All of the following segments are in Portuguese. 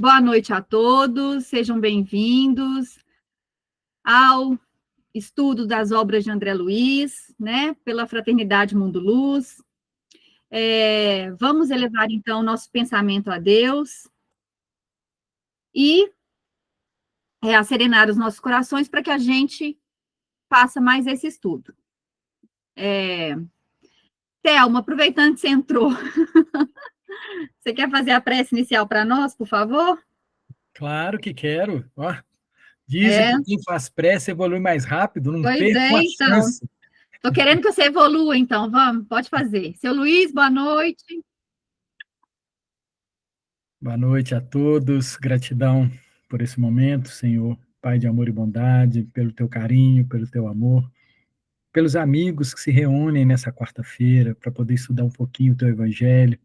Boa noite a todos, sejam bem-vindos ao estudo das obras de André Luiz, né, pela Fraternidade Mundo Luz. Vamos elevar, então, nosso pensamento a Deus e serenar os nossos corações para que a gente faça mais esse estudo. Thelma, aproveitando que você entrou, você quer fazer a prece inicial para nós, por favor? Claro que quero. Ó, dizem que quem faz prece evolui mais rápido, não Pois perca é, uma então. chance. Estou querendo que você evolua, então. Vamos, pode fazer. Seu Luiz, boa noite. Boa noite a todos. Gratidão por esse momento, Senhor, Pai de amor e bondade, pelo teu carinho, pelo teu amor, pelos amigos que se reúnem nessa quarta-feira para poder estudar um pouquinho o teu evangelho,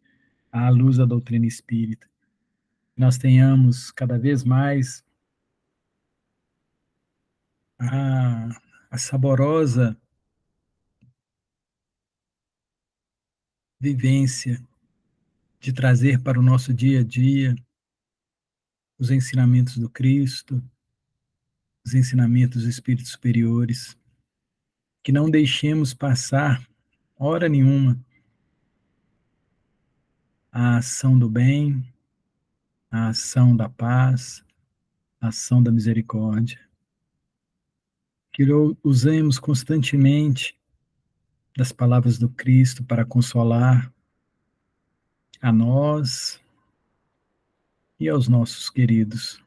à luz da doutrina espírita. Nós tenhamos cada vez mais a saborosa vivência de trazer para o nosso dia a dia os ensinamentos do Cristo, os ensinamentos dos espíritos superiores, que não deixemos passar, hora nenhuma, a ação do bem, a ação da paz, a ação da misericórdia. Que usemos constantemente das palavras do Cristo para consolar a nós e aos nossos queridos.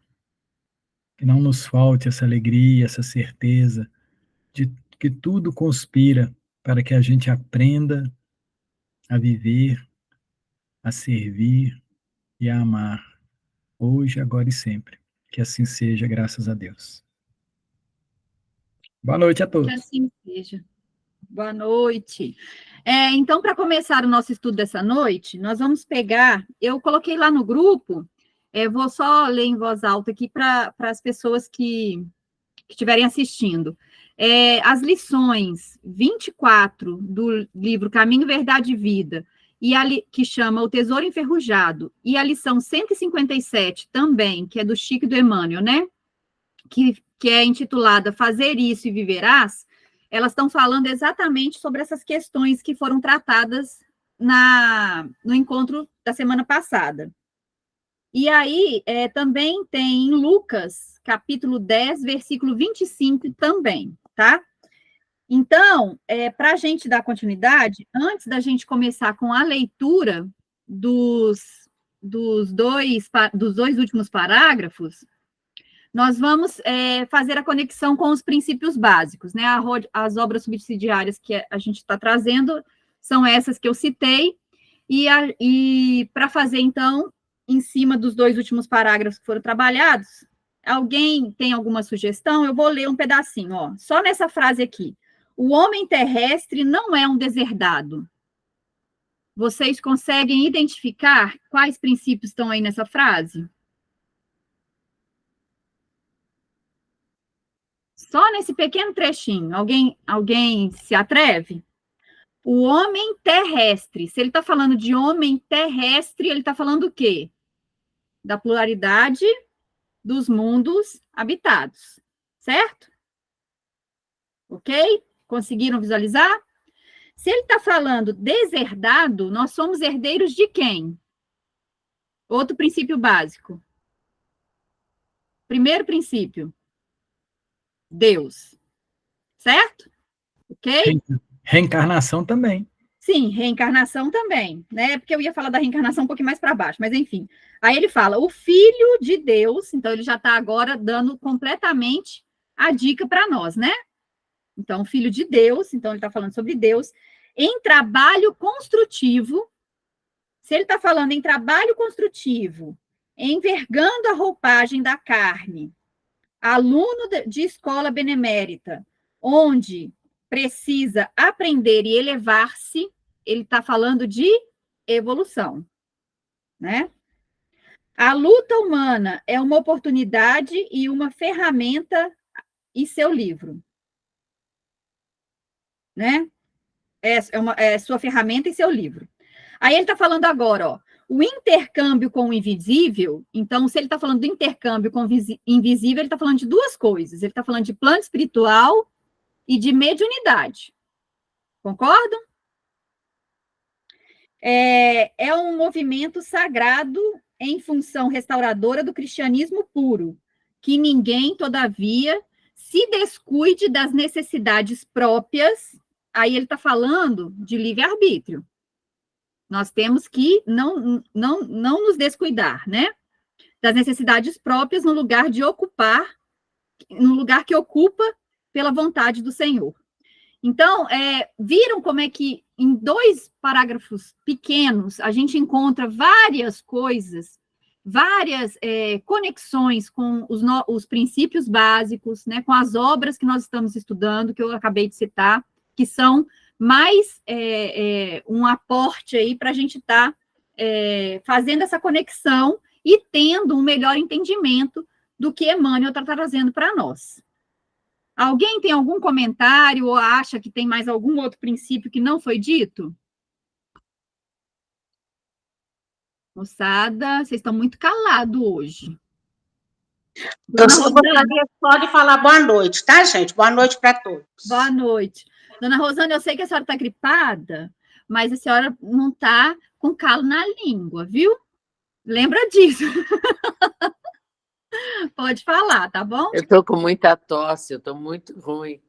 Que não nos falte essa alegria, essa certeza de que tudo conspira para que a gente aprenda a viver, a servir e a amar, hoje, agora e sempre. Que assim seja, graças a Deus. Boa noite a Que todos. assim seja. Boa noite. Então, para começar o nosso estudo dessa noite, nós vamos pegar. Eu coloquei lá no grupo, vou só ler em voz alta aqui para as pessoas que estiverem assistindo. As lições 24 do livro Caminho, Verdade e Vida, que chama O Tesouro Enferrujado, e a lição 157 também, que é do Chico e do Emmanuel, né? Que é intitulada Fazer Isso e Viverás, elas estão falando exatamente sobre essas questões que foram tratadas no encontro da semana passada. E aí, também tem em Lucas, capítulo 10, versículo 25 também, tá? Então, para a gente dar continuidade, antes da gente começar com a leitura dos dois últimos parágrafos, nós vamos fazer a conexão com os princípios básicos, né? As obras subsidiárias que a gente está trazendo são essas que eu citei, e para fazer, então, em cima dos dois últimos parágrafos que foram trabalhados, alguém tem alguma sugestão? Eu vou ler um pedacinho, ó, só nessa frase aqui. O homem terrestre não é um deserdado. Vocês conseguem identificar quais princípios estão aí nessa frase? Só nesse pequeno trechinho. Alguém se atreve? O homem terrestre. Se ele está falando de homem terrestre, ele está falando o quê? Da pluralidade dos mundos habitados. Certo? Ok? Conseguiram visualizar? Se ele está falando deserdado, nós somos herdeiros de quem? Outro princípio básico. Primeiro princípio. Deus. Certo? Ok? Reencarnação também. Sim, reencarnação também, né? Porque eu ia falar da reencarnação um pouquinho mais para baixo, mas enfim. Aí ele fala, o Filho de Deus, então ele já está agora dando completamente a dica para nós, né? Então, o Filho de Deus, então ele está falando sobre Deus, em trabalho construtivo. Se ele está falando em trabalho construtivo, envergando a roupagem da carne, aluno de escola benemérita, onde precisa aprender e elevar-se, ele está falando de evolução, né? A luta humana é uma oportunidade e uma ferramenta e seu livro, né? É sua ferramenta e seu livro. Aí ele está falando agora, ó, O intercâmbio com o invisível, então, se ele está falando do intercâmbio com o invisível, ele está falando de duas coisas. Ele está falando de plano espiritual e de mediunidade. Concordam? É um movimento sagrado em função restauradora do cristianismo puro, que ninguém, todavia, se descuide das necessidades próprias. Aí ele está falando de livre-arbítrio. Nós temos que não nos descuidar, né? Das necessidades próprias no lugar de ocupar, no lugar que ocupa pela vontade do Senhor. Então, viram como é que em 2 parágrafos pequenos a gente encontra várias coisas, várias conexões com os princípios básicos, né, com as obras que nós estamos estudando, que eu acabei de citar, que são mais um aporte aí para a gente estar fazendo essa conexão e tendo um melhor entendimento do que Emmanuel está trazendo para nós. Alguém tem algum comentário ou acha que tem mais algum outro princípio que não foi dito? Moçada, vocês estão muito calados hoje. Eu gostaria só de falar boa noite, tá, gente? Boa noite para todos. Boa noite. Dona Rosana, eu sei que a senhora está gripada, mas a senhora não está com calo na língua, viu? Lembra disso. Pode falar, tá bom? Eu estou com muita tosse, eu estou muito ruim.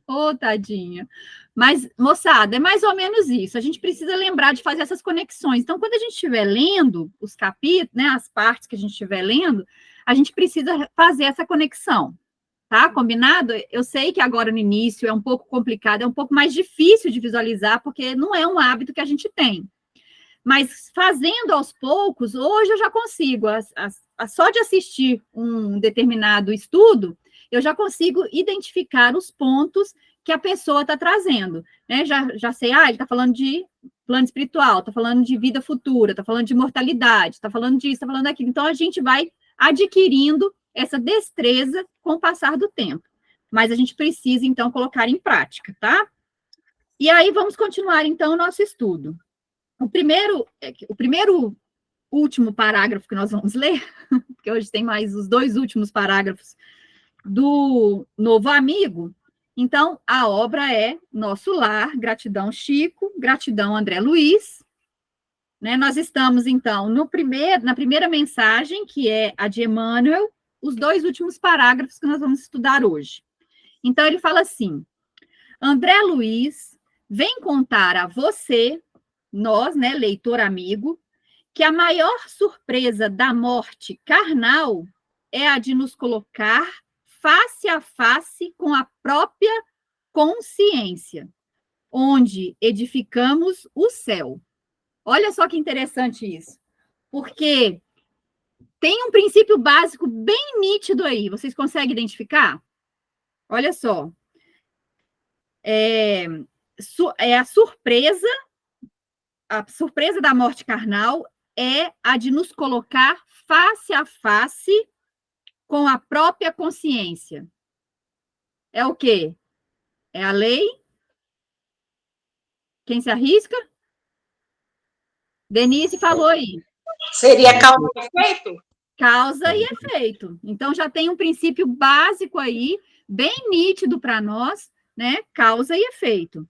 Ô, tadinha. Mas, moçada, é mais ou menos isso. A gente precisa lembrar de fazer essas conexões. Então, quando a gente estiver lendo os capítulos, né, as partes que a gente estiver lendo, a gente precisa fazer essa conexão, tá? Combinado? Eu sei que agora no início é um pouco complicado, é um pouco mais difícil de visualizar, porque não é um hábito que a gente tem. Mas fazendo aos poucos, hoje eu já consigo, só de assistir um determinado estudo, eu já consigo identificar os pontos que a pessoa está trazendo, né? Já sei, ele está falando de plano espiritual, está falando de vida futura, está falando de mortalidade, está falando disso, está falando daquilo. Então, a gente vai adquirindo essa destreza com o passar do tempo. Mas a gente precisa, então, colocar em prática, tá? E aí, vamos continuar, então, o nosso estudo. O primeiro último parágrafo que nós vamos ler, porque hoje tem mais os 2 últimos parágrafos do Novo Amigo. Então, a obra é Nosso Lar, gratidão Chico, gratidão André Luiz. Né? Nós estamos, então, na primeira mensagem, que é a de Emmanuel, os 2 últimos parágrafos que nós vamos estudar hoje. Então, ele fala assim: André Luiz vem contar a você, nós, né, leitor amigo, que a maior surpresa da morte carnal é a de nos colocar face a face com a própria consciência, onde edificamos o céu. Olha só que interessante isso, porque tem um princípio básico bem nítido aí, vocês conseguem identificar? Olha só, a surpresa da morte carnal é a de nos colocar face a face com a própria consciência. É o quê? É a lei? Quem se arrisca? Denise falou aí. Seria causa e efeito? Causa e efeito. Então, já tem um princípio básico aí, bem nítido para nós, né? Causa e efeito.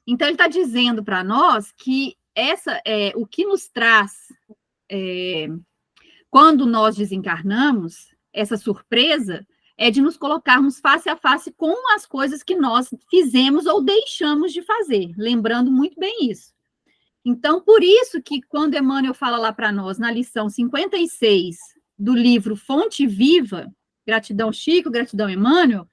Então, ele está dizendo para nós que o que nos traz, quando nós desencarnamos, essa surpresa é de nos colocarmos face a face com as coisas que nós fizemos ou deixamos de fazer, lembrando muito bem isso. Então, por isso que quando Emmanuel fala lá para nós, na lição 56 do livro Fonte Viva, gratidão Chico, gratidão Emmanuel,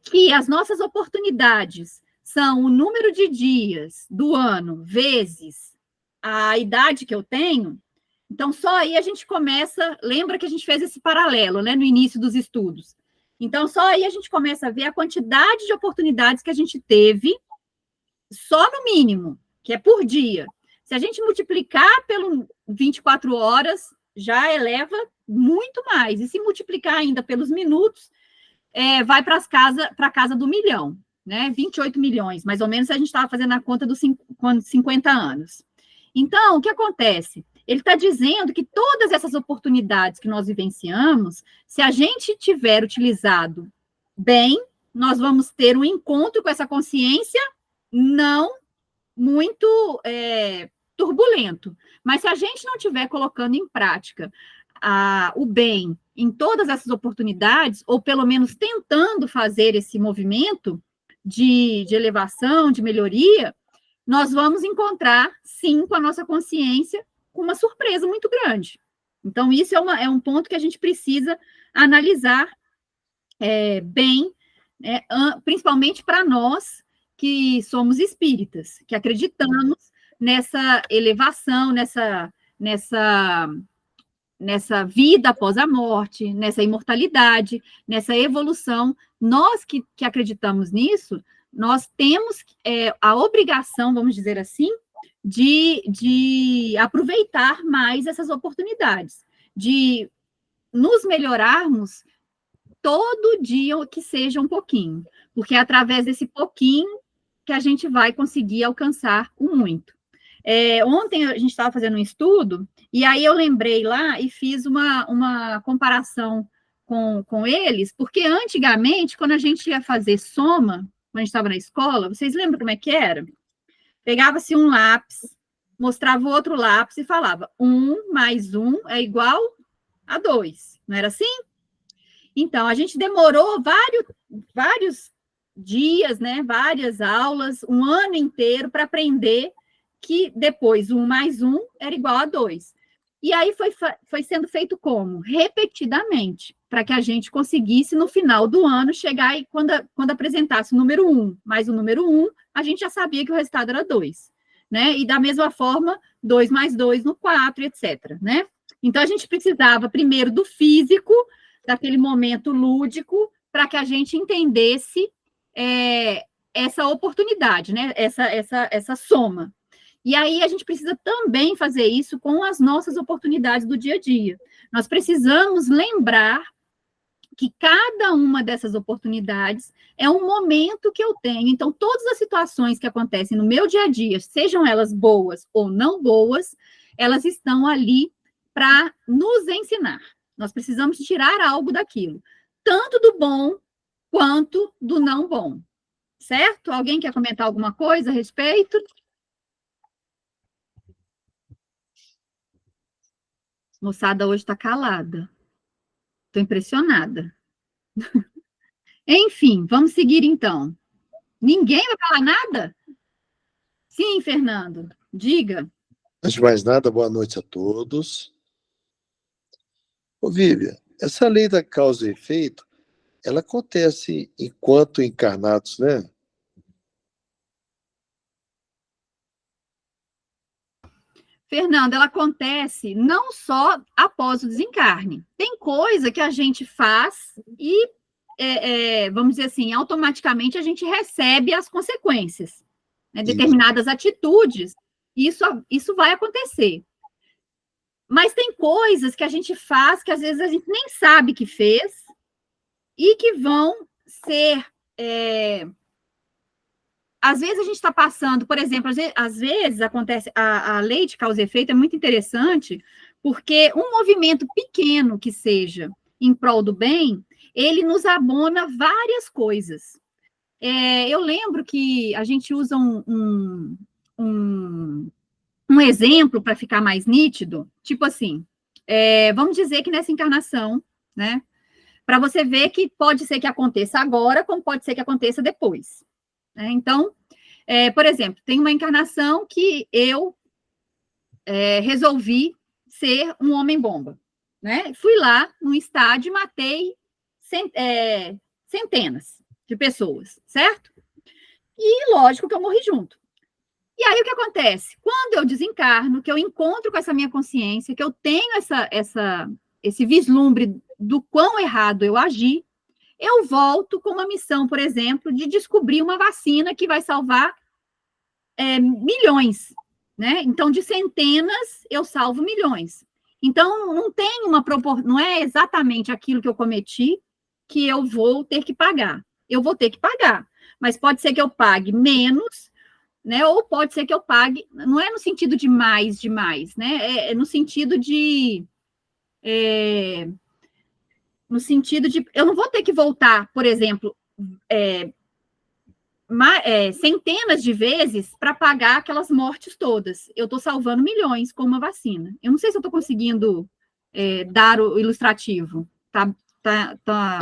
que as nossas oportunidades são o número de dias do ano vezes a idade que eu tenho. Então, só aí a gente começa, lembra que a gente fez esse paralelo, né, no início dos estudos. Então, só aí a gente começa a ver a quantidade de oportunidades que a gente teve, só no mínimo, que é por dia. Se a gente multiplicar pelo 24 horas, já eleva muito mais. E se multiplicar ainda pelos minutos, vai para a casa do 1 milhão, né? 28 milhões, mais ou menos, se a gente estava fazendo a conta dos 50 anos. Então, o que acontece? Ele está dizendo que todas essas oportunidades que nós vivenciamos, se a gente tiver utilizado bem, nós vamos ter um encontro com essa consciência não muito turbulento. Mas se a gente não estiver colocando em prática o bem em todas essas oportunidades, ou pelo menos tentando fazer esse movimento de elevação, de melhoria, nós vamos encontrar, sim, com a nossa consciência, com uma surpresa muito grande. Então, isso é um ponto que a gente precisa analisar bem, principalmente para nós que somos espíritas, que acreditamos nessa elevação, nessa vida após a morte, nessa imortalidade, nessa evolução. Nós que acreditamos nisso, nós temos a obrigação, vamos dizer assim, de aproveitar mais essas oportunidades, de nos melhorarmos todo dia, que seja um pouquinho, porque é através desse pouquinho que a gente vai conseguir alcançar o muito. Ontem a gente estava fazendo um estudo, e aí eu lembrei lá e fiz uma comparação com eles, porque antigamente, quando a gente ia fazer soma, quando a gente estava na escola, vocês lembram como é que era? Pegava-se um lápis, mostrava o outro lápis e falava 1 mais 1 é igual a 2, não era assim? Então, a gente demorou vários dias, né, várias aulas, um ano inteiro para aprender que depois 1 mais 1 era igual a 2. E aí foi sendo feito como? Repetidamente, para que a gente conseguisse, no final do ano, chegar e quando apresentasse o número 1 mais o número 1, a gente já sabia que o resultado era 2, né? E da mesma forma, 2 mais 2 no 4, etc, né? Então, a gente precisava primeiro do físico, daquele momento lúdico, para que a gente entendesse essa oportunidade, né? Essa soma. E aí a gente precisa também fazer isso com as nossas oportunidades do dia a dia. Nós precisamos lembrar que cada uma dessas oportunidades é um momento que eu tenho. Então, todas as situações que acontecem no meu dia a dia, sejam elas boas ou não boas, elas estão ali para nos ensinar. Nós precisamos tirar algo daquilo, tanto do bom quanto do não bom. Certo? Alguém quer comentar alguma coisa a respeito? Moçada hoje está calada. Estou impressionada. Enfim, vamos seguir então. Ninguém vai falar nada? Sim, Fernando, diga. Antes de mais nada, boa noite a todos. Ô, Vivian, essa lei da causa e efeito, ela acontece enquanto encarnados, né? Fernando, ela acontece não só após o desencarne. Tem coisa que a gente faz e, vamos dizer assim, automaticamente a gente recebe as consequências. Né? Determinadas atitudes, isso vai acontecer. Mas tem coisas que a gente faz que às vezes a gente nem sabe que fez e que vão ser... Às vezes a gente está passando, por exemplo, às vezes acontece, a lei de causa e efeito é muito interessante, porque um movimento pequeno que seja em prol do bem, ele nos abona várias coisas. Eu lembro que a gente usa um exemplo para ficar mais nítido, tipo assim, vamos dizer que nessa encarnação, né, para você ver que pode ser que aconteça agora, como pode ser que aconteça depois. Então, por exemplo, tem uma encarnação que eu resolvi ser um homem-bomba, né? Fui lá num estádio e matei centenas de pessoas, certo? E lógico que eu morri junto. E aí o que acontece? Quando eu desencarno, que eu encontro com essa minha consciência, que eu tenho esse vislumbre do quão errado eu agi, eu volto com uma missão, por exemplo, de descobrir uma vacina que vai salvar milhões, né? Então, de centenas, eu salvo milhões. Então, não tem não é exatamente aquilo que eu cometi que eu vou ter que pagar. Eu vou ter que pagar, mas pode ser que eu pague menos né? Ou pode ser que eu pague, não é no sentido de mais, né? É no sentido de... no sentido de... Eu não vou ter que voltar, por exemplo, centenas de vezes para pagar aquelas mortes todas. Eu estou salvando milhões com uma vacina. Eu não sei se eu estou conseguindo dar o ilustrativo. Tá.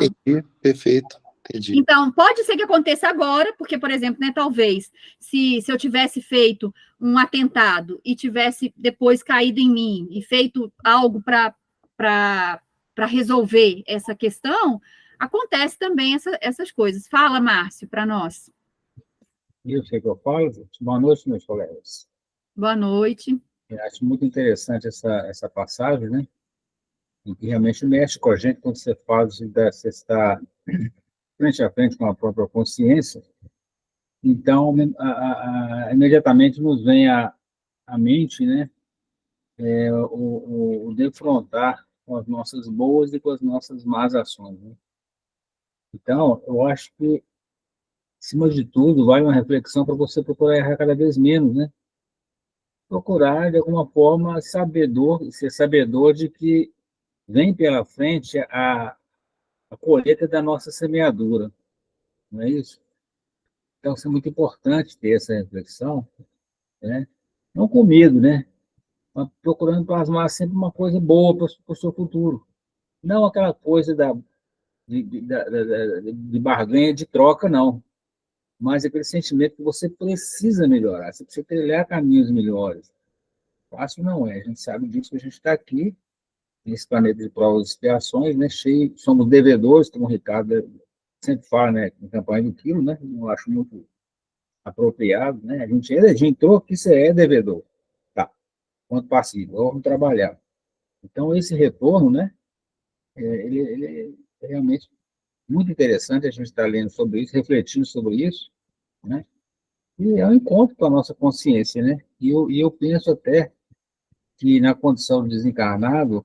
Entendi, perfeito, entendi. Então, pode ser que aconteça agora, porque, por exemplo, né, talvez, se eu tivesse feito um atentado e tivesse depois caído em mim e feito algo para resolver essa questão, acontece também essas coisas. Fala, Márcio, para nós. Eu sei que eu falo. Boa noite, meus colegas. Boa noite. Eu acho muito interessante essa passagem, né? E que realmente mexe com a gente quando você fala de você estar frente a frente com a própria consciência. Então, imediatamente nos vem à mente, né? O defrontar com as nossas boas e com as nossas más ações, né? Então, eu acho que, acima de tudo, vale uma reflexão para você procurar errar cada vez menos, né? Procurar, de alguma forma, ser sabedor de que vem pela frente a colheita da nossa semeadura, não é isso? Então, isso é muito importante ter essa reflexão, né? Não com medo, né? Mas procurando plasmar sempre uma coisa boa para o seu futuro. Não aquela coisa de barganha, de troca, não. Mas aquele sentimento que você precisa melhorar, você precisa trilhar caminhos melhores. Fácil não é, a gente sabe disso, que a gente está aqui, nesse planeta de provas e expiações, né, cheio, somos devedores, como o Ricardo sempre fala, né, em campanha do quilo, né, eu acho muito apropriado, né, a gente entrou que você é devedor, tá, quanto passivo, vamos trabalhar. Então, esse retorno, né, ele é realmente muito interessante, a gente está lendo sobre isso, refletindo sobre isso, né, e é um encontro com a nossa consciência, né, e eu penso até que na condição de desencarnado,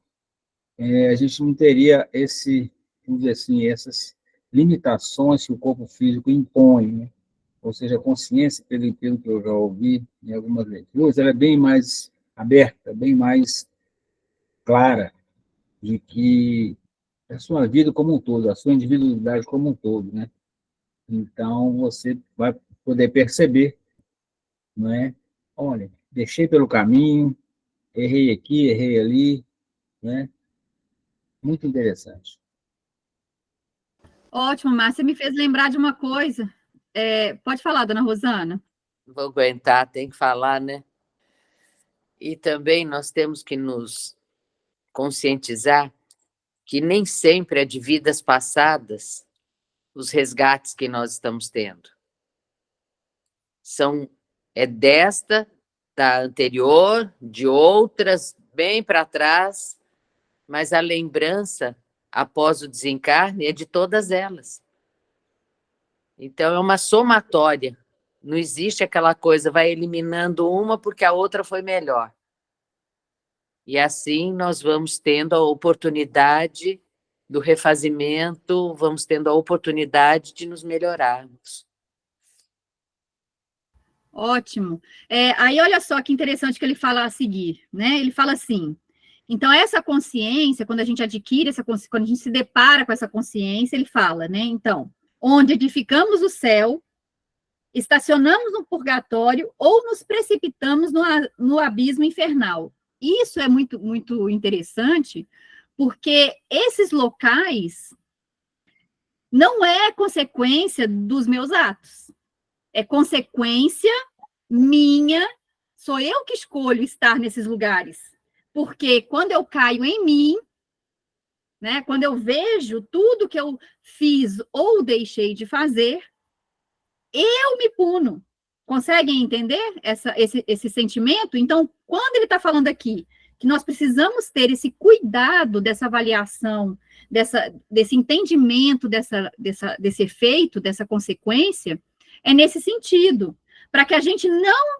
a gente não teria vamos dizer assim, essas limitações que o corpo físico impõe, né? Ou seja, a consciência, pelo que eu já ouvi em algumas leituras, ela é bem mais aberta, bem mais clara de que a sua vida como um todo, a sua individualidade como um todo, né? Então, você vai poder perceber, não é? Olha, deixei pelo caminho, errei aqui, errei ali, né? Muito interessante. Ótimo, Márcia, me fez lembrar de uma coisa. Pode falar, dona Rosana. Vou aguentar, tem que falar, né? E também nós temos que nos conscientizar que nem sempre é de vidas passadas os resgates que nós estamos tendo. Desta, da anterior, de outras, bem para trás, mas a lembrança, após o desencarne, é de todas elas. Então, é uma somatória. Não existe aquela coisa, vai eliminando uma porque a outra foi melhor. E assim nós vamos tendo a oportunidade do refazimento, vamos tendo a oportunidade de nos melhorarmos. Ótimo. Aí, olha só que interessante que ele fala a seguir, né? Ele fala assim, então, essa consciência, quando a gente adquire essa consciência, quando a gente se depara com essa consciência, ele fala, né? Então, onde edificamos o céu, estacionamos no purgatório ou nos precipitamos no abismo infernal. Isso é muito, muito interessante, porque esses locais não é consequência dos meus atos, é consequência minha, sou eu que escolho estar nesses lugares. Porque quando eu caio em mim, né, quando eu vejo tudo que eu fiz ou deixei de fazer, eu me puno. Conseguem entender esse sentimento? Então, quando ele está falando aqui que nós precisamos ter esse cuidado dessa avaliação, desse entendimento desse efeito, dessa consequência, é nesse sentido. Para que a gente não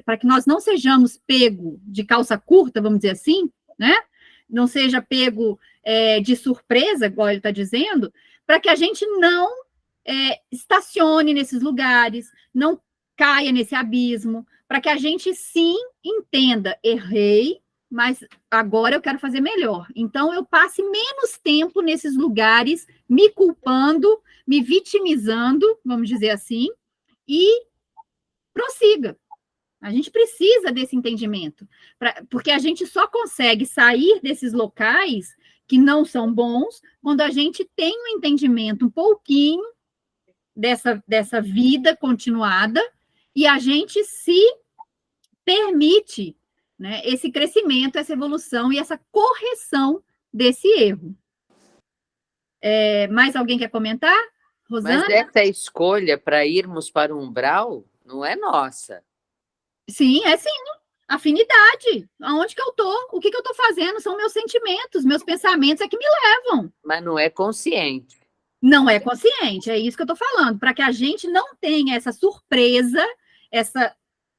para que nós não sejamos pego de calça curta, vamos dizer assim, né? Não seja pego de surpresa, igual ele está dizendo, para que a gente não estacione nesses lugares, não caia nesse abismo, para que a gente, sim, entenda, errei, mas agora eu quero fazer melhor. Então, eu passe menos tempo nesses lugares, me culpando, me vitimizando, vamos dizer assim, e prossiga. A gente precisa desse entendimento, porque a gente só consegue sair desses locais que não são bons quando a gente tem um entendimento um pouquinho dessa vida continuada e a gente se permite, né, esse crescimento, essa evolução e essa correção desse erro. Mais alguém quer comentar? Rosana? Mas essa escolha para irmos para o umbral não é nossa. Sim, é sim. Afinidade. Aonde que eu tô? O que eu tô fazendo? São meus sentimentos, meus pensamentos é que me levam. Mas não é consciente. Não é consciente, é isso que eu tô falando. Para que a gente não tenha essa surpresa,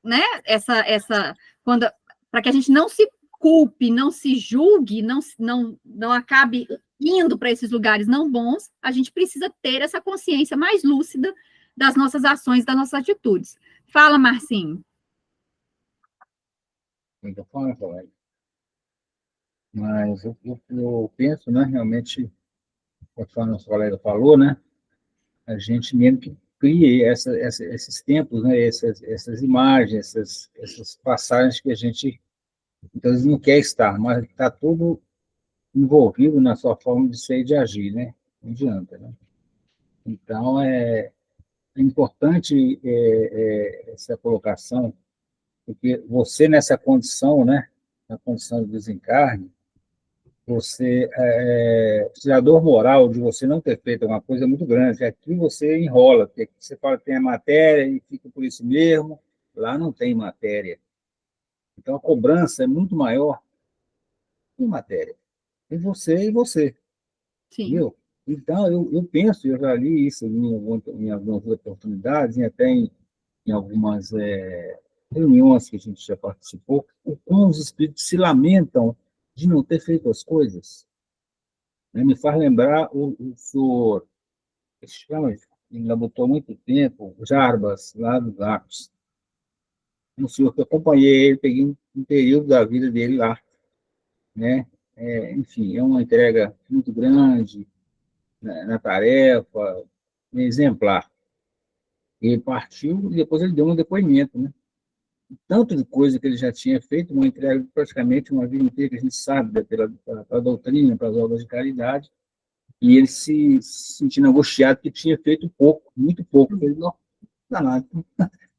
né? Para que a gente não se culpe, não se julgue, não acabe indo para esses lugares não bons, a gente precisa ter essa consciência mais lúcida das nossas ações, das nossas atitudes. Fala, Marcinho. Então, fala, colega. Mas eu penso, né, realmente, conforme o nosso colega falou, né, a gente mesmo que cria esses tempos, né, essas imagens, essas passagens que a gente, então, não quer estar, mas está tudo envolvido na sua forma de ser e de agir, né? Não adianta, né? Então, é importante essa colocação, porque você, nessa condição, né, na condição de desencarne, a dor moral de você não ter feito uma coisa muito grande. Aqui você enrola, porque aqui você fala que tem a matéria e fica por isso mesmo, lá não tem matéria. Então, a cobrança é muito maior que matéria. Tem você e você. Sim. Entendeu? Então, eu penso, eu já li isso em algumas oportunidades, e até em algumas reuniões que a gente já participou, o como os espíritos se lamentam de não ter feito as coisas. Né? Me faz lembrar o senhor, que se chama, ele labutou muito tempo, Jarbas, lá do Lacos. Um senhor que eu acompanhei ele, peguei um período da vida dele lá. Né? Enfim, é uma entrega muito grande, na tarefa, exemplar. Ele partiu e depois ele deu um depoimento, né? Tanto de coisa que ele já tinha feito, uma entrega praticamente uma vida inteira, que a gente sabe, né, pela doutrina, pelas obras de caridade, e ele se sentindo angustiado que tinha feito pouco, muito pouco. Ele não, danado,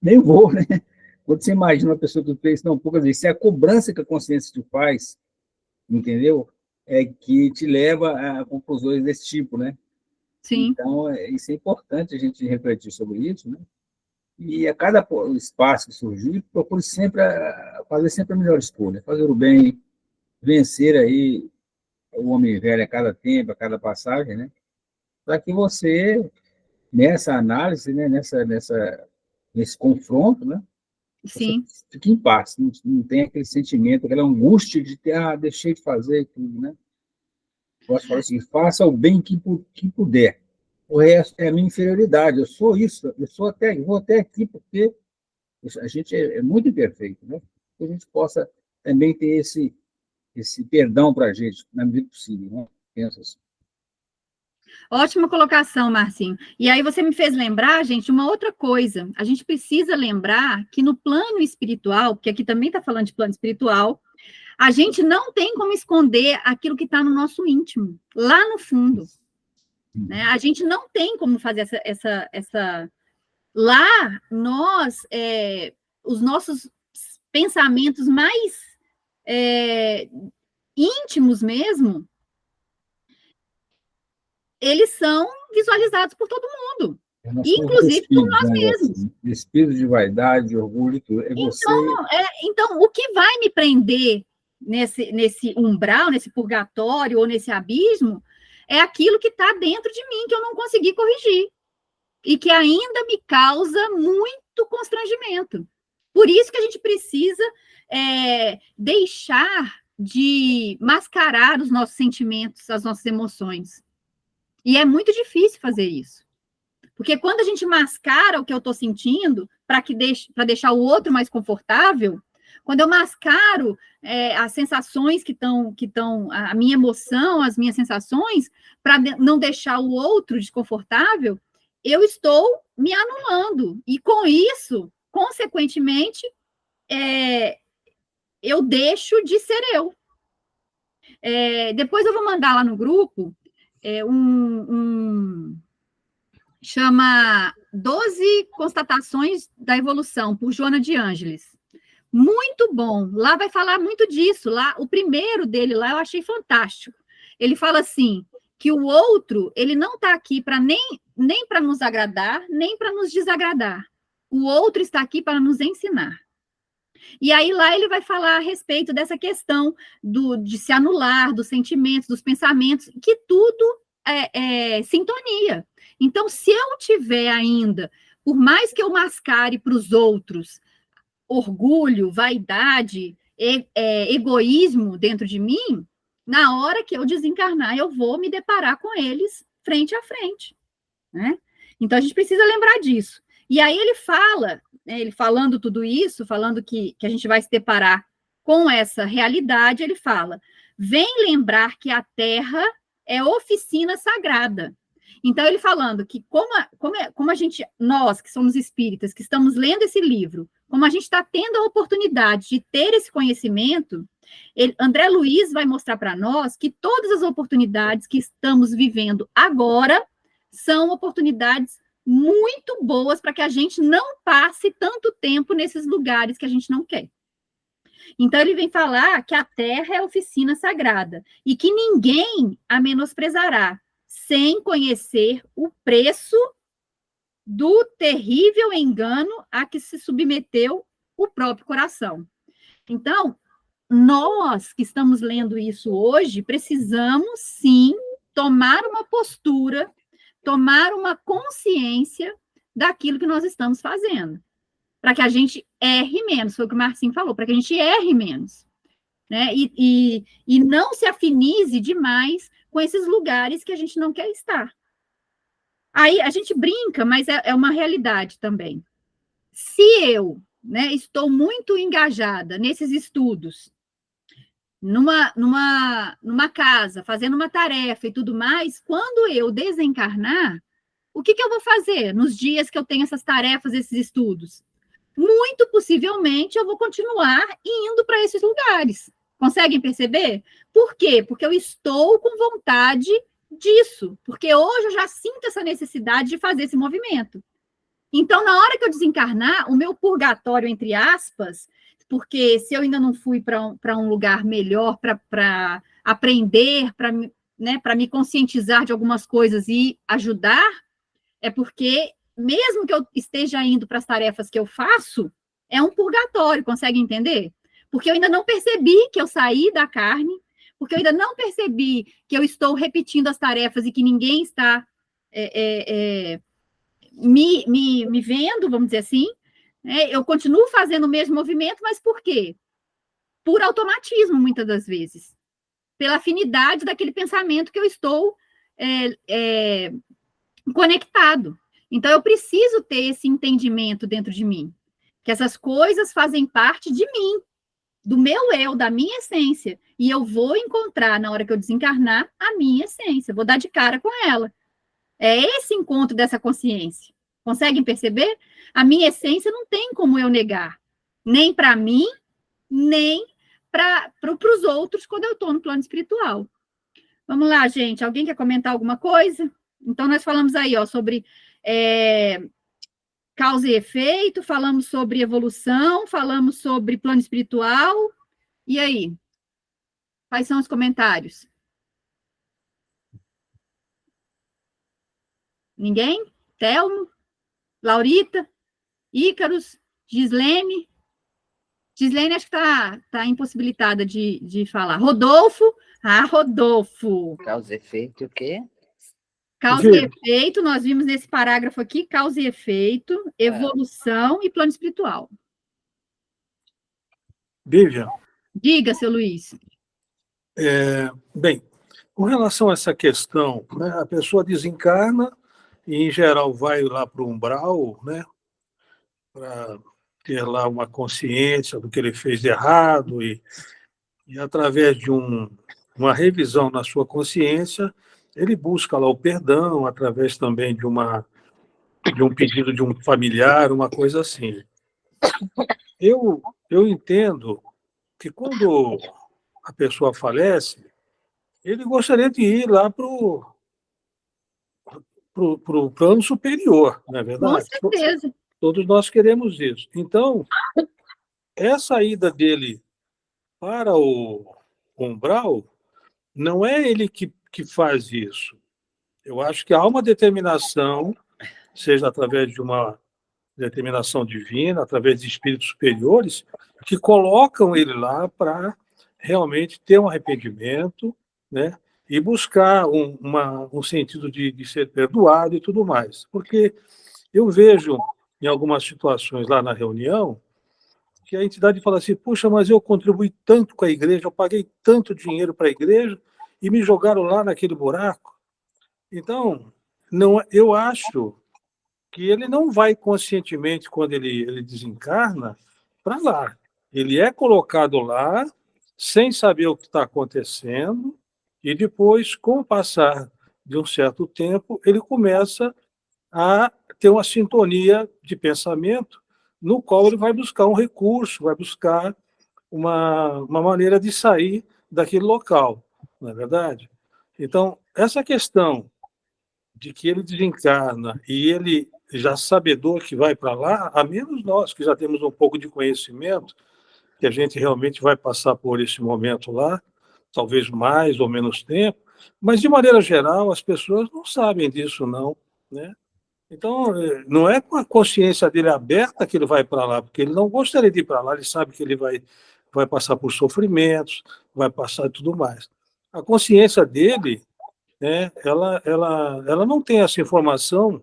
nem vou, né? Quando você imagina uma pessoa que fez não pouco, isso é a cobrança que a consciência te faz, entendeu? É que te leva a conclusões desse tipo, né? Sim. Então, isso é importante a gente refletir sobre isso, né? E a cada espaço que surgir, procure sempre fazer sempre a melhor escolha, fazer o bem, vencer aí o homem velho a cada tempo, a cada passagem, né? Para que você, nessa análise, né, nesse confronto, né, Sim. você fique em paz, não tem aquele sentimento, aquela angústia de ter, deixei de fazer tudo, né? Posso falar assim, faça o bem que puder. O resto é a minha inferioridade. Eu sou isso, vou até aqui porque a gente é muito imperfeito, né? Que a gente possa também ter esse perdão para a gente, na medida possível, né? Penso assim. Ótima colocação, Marcinho. E aí você me fez lembrar, gente, uma outra coisa. A gente precisa lembrar que no plano espiritual, porque aqui também está falando de plano espiritual, a gente não tem como esconder aquilo que está no nosso íntimo, lá no fundo. Né? A gente não tem como fazer essa... Lá, os nossos pensamentos mais íntimos mesmo, eles são visualizados por todo mundo, inclusive por nós mesmos. Espírito de vaidade, orgulho, tudo. Então, o que vai me prender nesse umbral, nesse purgatório ou nesse abismo, é aquilo que está dentro de mim, que eu não consegui corrigir, e que ainda me causa muito constrangimento. Por isso que a gente precisa deixar de mascarar os nossos sentimentos, as nossas emoções. E é muito difícil fazer isso. Porque quando a gente mascara o que eu estou sentindo para deixar o outro mais confortável, quando eu mascaro as sensações que estão, a minha emoção, as minhas sensações, para não deixar o outro desconfortável, eu estou me anulando. E com isso, consequentemente, eu deixo de ser eu. Depois eu vou mandar lá no grupo chama 12 Constatações da Evolução, por Joana de Ângeles. Muito bom. Lá vai falar muito disso. Lá, o primeiro dele lá eu achei fantástico. Ele fala assim, que o outro, ele não está aqui para nem para nos agradar, nem para nos desagradar. O outro está aqui para nos ensinar. E aí lá ele vai falar a respeito dessa questão de se anular, dos sentimentos, dos pensamentos, que tudo é sintonia. Então, se eu tiver ainda, por mais que eu mascare para os outros, orgulho, vaidade, egoísmo dentro de mim, na hora que eu desencarnar, eu vou me deparar com eles frente a frente, né? Então, a gente precisa lembrar disso. E aí ele fala, ele falando tudo isso, falando que a gente vai se deparar com essa realidade, ele fala, vem lembrar que a Terra é oficina sagrada. Então, ele falando que como a gente, nós que somos espíritas, que estamos lendo esse livro, como a gente está tendo a oportunidade de ter esse conhecimento, André Luiz vai mostrar para nós que todas as oportunidades que estamos vivendo agora são oportunidades muito boas para que a gente não passe tanto tempo nesses lugares que a gente não quer. Então, ele vem falar que a Terra é oficina sagrada e que ninguém a menosprezará sem conhecer o preço do terrível engano a que se submeteu o próprio coração. Então, nós que estamos lendo isso hoje, precisamos, sim, tomar uma postura, tomar uma consciência daquilo que nós estamos fazendo, para que a gente erre menos, foi o que o Marcinho falou, para que a gente erre menos, né? E não se afinize demais com esses lugares que a gente não quer estar. Aí a gente brinca, mas é uma realidade também. Se eu, né, estou muito engajada nesses estudos, numa casa, fazendo uma tarefa e tudo mais, quando eu desencarnar, o que eu vou fazer nos dias que eu tenho essas tarefas, esses estudos? Muito possivelmente eu vou continuar indo para esses lugares. Conseguem perceber? Por quê? Porque eu estou com vontade disso, porque hoje eu já sinto essa necessidade de fazer esse movimento. Então, na hora que eu desencarnar, o meu purgatório, entre aspas, porque se eu ainda não fui para um lugar melhor para aprender, para me conscientizar de algumas coisas e ajudar, é porque, mesmo que eu esteja indo para as tarefas que eu faço, é um purgatório, consegue entender? Porque eu ainda não percebi que eu saí da carne, porque eu ainda não percebi que eu estou repetindo as tarefas e que ninguém está me vendo, vamos dizer assim, né? Eu continuo fazendo o mesmo movimento, mas por quê? Por automatismo, muitas das vezes. Pela afinidade daquele pensamento que eu estou conectado. Então, eu preciso ter esse entendimento dentro de mim, que essas coisas fazem parte de mim, do meu eu, da minha essência, e eu vou encontrar, na hora que eu desencarnar, a minha essência, vou dar de cara com ela. É esse encontro dessa consciência. Conseguem perceber? A minha essência não tem como eu negar, nem para mim, nem para os outros quando eu estou no plano espiritual. Vamos lá, gente. Alguém quer comentar alguma coisa? Então, nós falamos aí, ó, sobre causa e efeito, falamos sobre evolução, falamos sobre plano espiritual. E aí? Quais são os comentários? Ninguém? Telmo? Laurita? Ícaros? Gislene? Gislene acho que está impossibilitada de falar. Rodolfo? Ah, Rodolfo! Causa e efeito, o quê? Causa e efeito, nós vimos nesse parágrafo aqui, causa e efeito, evolução e plano espiritual. Vivian. Diga, seu Luiz. Bem, com relação a essa questão, né, a pessoa desencarna e, em geral, vai lá para o umbral, né, para ter lá uma consciência do que ele fez de errado, e através de uma revisão na sua consciência, ele busca lá o perdão, através também de um pedido de um familiar, uma coisa assim. Eu entendo que quando a pessoa falece, ele gostaria de ir lá para o plano superior, não é Com verdade? certeza. Todos nós queremos isso. Então, essa ida dele para o umbral, não é ele que faz isso. Eu acho que há uma determinação, seja através de uma determinação divina, através de espíritos superiores, que colocam ele lá para realmente ter um arrependimento, né? E buscar um sentido de ser perdoado e tudo mais. Porque eu vejo, em algumas situações lá na reunião, que a entidade fala assim, puxa, mas eu contribuí tanto com a igreja, eu paguei tanto dinheiro para a igreja e me jogaram lá naquele buraco. Então, não, eu acho que ele não vai conscientemente, quando ele desencarna, para lá. Ele é colocado lá, sem saber o que está acontecendo, e depois, com o passar de um certo tempo, ele começa a ter uma sintonia de pensamento, no qual ele vai buscar um recurso, vai buscar uma maneira de sair daquele local, não é verdade? Então, essa questão de que ele desencarna e ele já sabedor que vai para lá, a menos nós que já temos um pouco de conhecimento, que a gente realmente vai passar por esse momento lá, talvez mais ou menos tempo, mas de maneira geral as pessoas não sabem disso não, né? Então, não é com a consciência dele aberta que ele vai para lá, porque ele não gostaria de ir para lá, ele sabe que ele vai passar por sofrimentos, vai passar tudo mais. A consciência dele, né, ela não tem essa informação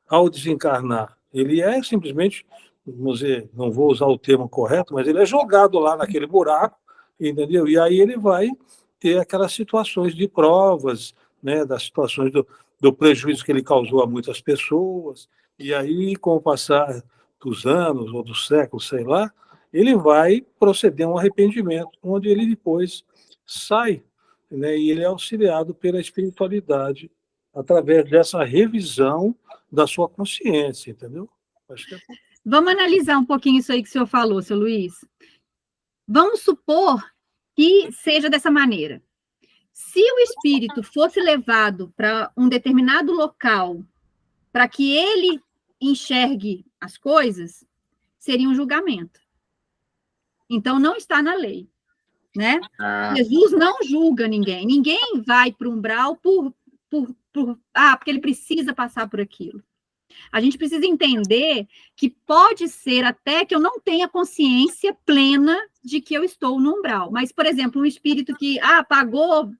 ao desencarnar. Ele é simplesmente, vamos dizer, não vou usar o termo correto, mas ele é jogado lá naquele buraco, entendeu? E aí ele vai ter aquelas situações de provas, né, das situações do prejuízo que ele causou a muitas pessoas, e aí, com o passar dos anos ou dos séculos, sei lá, ele vai proceder a um arrependimento, onde ele depois sai, né, e ele é auxiliado pela espiritualidade através dessa revisão da sua consciência, entendeu? Acho que é... Vamos analisar um pouquinho isso aí que o senhor falou, seu Luiz. Vamos supor que seja dessa maneira. Se o espírito fosse levado para um determinado local para que ele enxergue as coisas, seria um julgamento. Então, não está na lei, né? Jesus não julga ninguém. Ninguém vai para o umbral porque ele precisa passar por aquilo. A gente precisa entender que pode ser até que eu não tenha consciência plena de que eu estou no umbral. Mas, por exemplo, um espírito que pagou,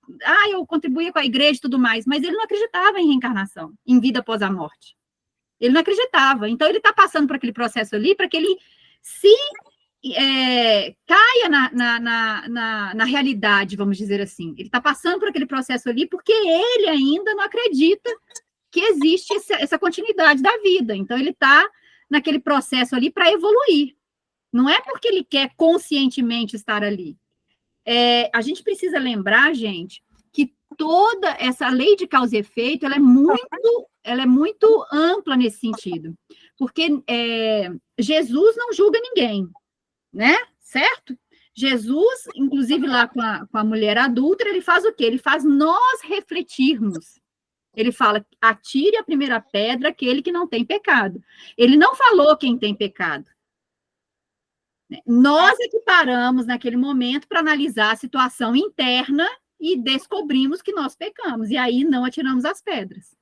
eu contribuía com a igreja e tudo mais, mas ele não acreditava em reencarnação, em vida após a morte. Ele não acreditava. Então, ele está passando por aquele processo ali para que ele se caia na realidade, vamos dizer assim. Ele está passando por aquele processo ali porque ele ainda não acredita que existe essa continuidade da vida. Então, ele está naquele processo ali para evoluir. Não é porque ele quer conscientemente estar ali. A gente precisa lembrar, gente, que toda essa lei de causa e efeito, ela é muito ampla nesse sentido. Porque Jesus não julga ninguém, né? Certo? Jesus, inclusive lá com a mulher adúltera, ele faz o quê? Ele faz nós refletirmos. Ele fala, atire a primeira pedra aquele que não tem pecado. Ele não falou quem tem pecado. Nós é que paramos naquele momento para analisar a situação interna e descobrimos que nós pecamos. E aí não atiramos as pedras.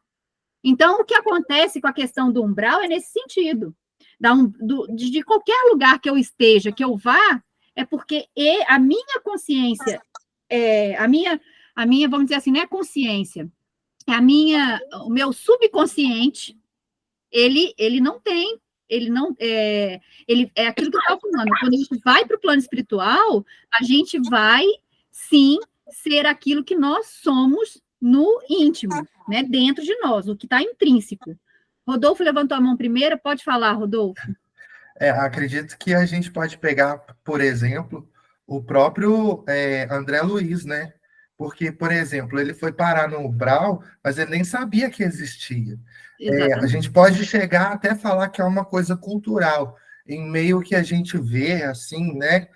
Então, o que acontece com a questão do umbral é nesse sentido. De qualquer lugar que eu esteja, que eu vá, é porque a minha consciência, a minha, vamos dizer assim, não é consciência, o meu subconsciente, ele não tem, ele é aquilo que eu estava falando, quando a gente vai para o plano espiritual, a gente vai, sim, ser aquilo que nós somos no íntimo, né, dentro de nós, o que está intrínseco. Rodolfo levantou a mão primeiro, pode falar, Rodolfo. Acredito que a gente pode pegar, por exemplo, o próprio André Luiz, né? Porque, por exemplo, ele foi parar no Umbral, mas ele nem sabia que existia. A gente pode chegar até falar que é uma coisa cultural, em meio que a gente vê, assim, né?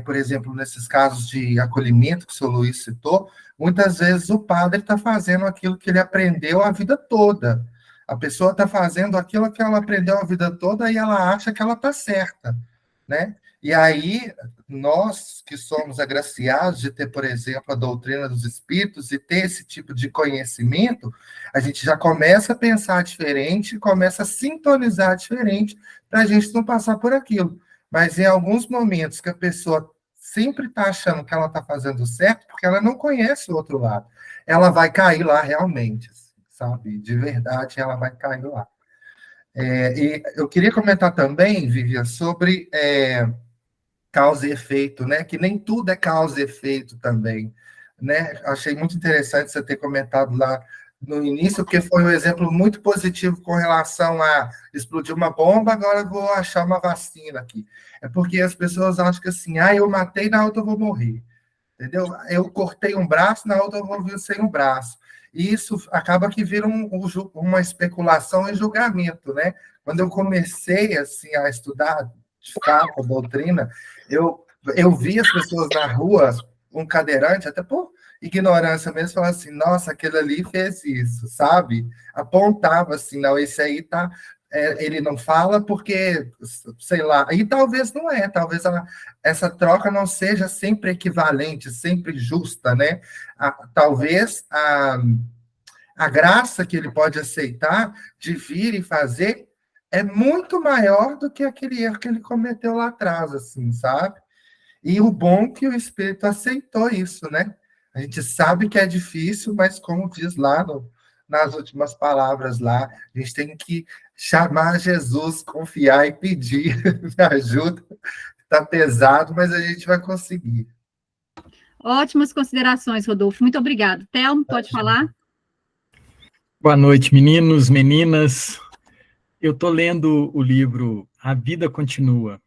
Por exemplo, nesses casos de acolhimento que o seu Luiz citou, muitas vezes o padre está fazendo aquilo que ele aprendeu a vida toda. A pessoa está fazendo aquilo que ela aprendeu a vida toda e ela acha que ela está certa, né? E aí, nós que somos agraciados de ter, por exemplo, a doutrina dos espíritos e ter esse tipo de conhecimento, a gente já começa a pensar diferente, começa a sintonizar diferente para a gente não passar por aquilo. Mas em alguns momentos que a pessoa sempre está achando que ela está fazendo certo, porque ela não conhece o outro lado, ela vai cair lá realmente, sabe? De verdade, ela vai cair lá. E eu queria comentar também, Vivian, sobre causa e efeito, né? Que nem tudo é causa e efeito também, né? Achei muito interessante você ter comentado lá no início, porque foi um exemplo muito positivo com relação a explodir uma bomba, agora eu vou achar uma vacina aqui. É porque as pessoas acham que assim, eu matei, na outra eu vou morrer. Entendeu? Eu cortei um braço, na outra eu vou vir sem um braço. E isso acaba que vira uma especulação e julgamento, né? Quando eu comecei assim, a estudar de fato a doutrina, eu vi as pessoas na rua, um cadeirante, até por ignorância mesmo, falando assim, nossa, aquele ali fez isso, sabe? Apontava assim, não, esse aí tá... ele não fala porque, sei lá, e talvez não talvez essa troca não seja sempre equivalente, sempre justa, né? Talvez a graça que ele pode aceitar de vir e fazer é muito maior do que aquele erro que ele cometeu lá atrás, assim, sabe? E o bom é que o Espírito aceitou isso, né? A gente sabe que é difícil, mas como diz lá nas últimas palavras lá, a gente tem que chamar Jesus, confiar e pedir ajuda. Está pesado, mas a gente vai conseguir. Ótimas considerações, Rodolfo. Muito obrigado. Thelmo, pode falar? Boa noite, meninos, meninas. Eu estou lendo o livro A Vida Continua,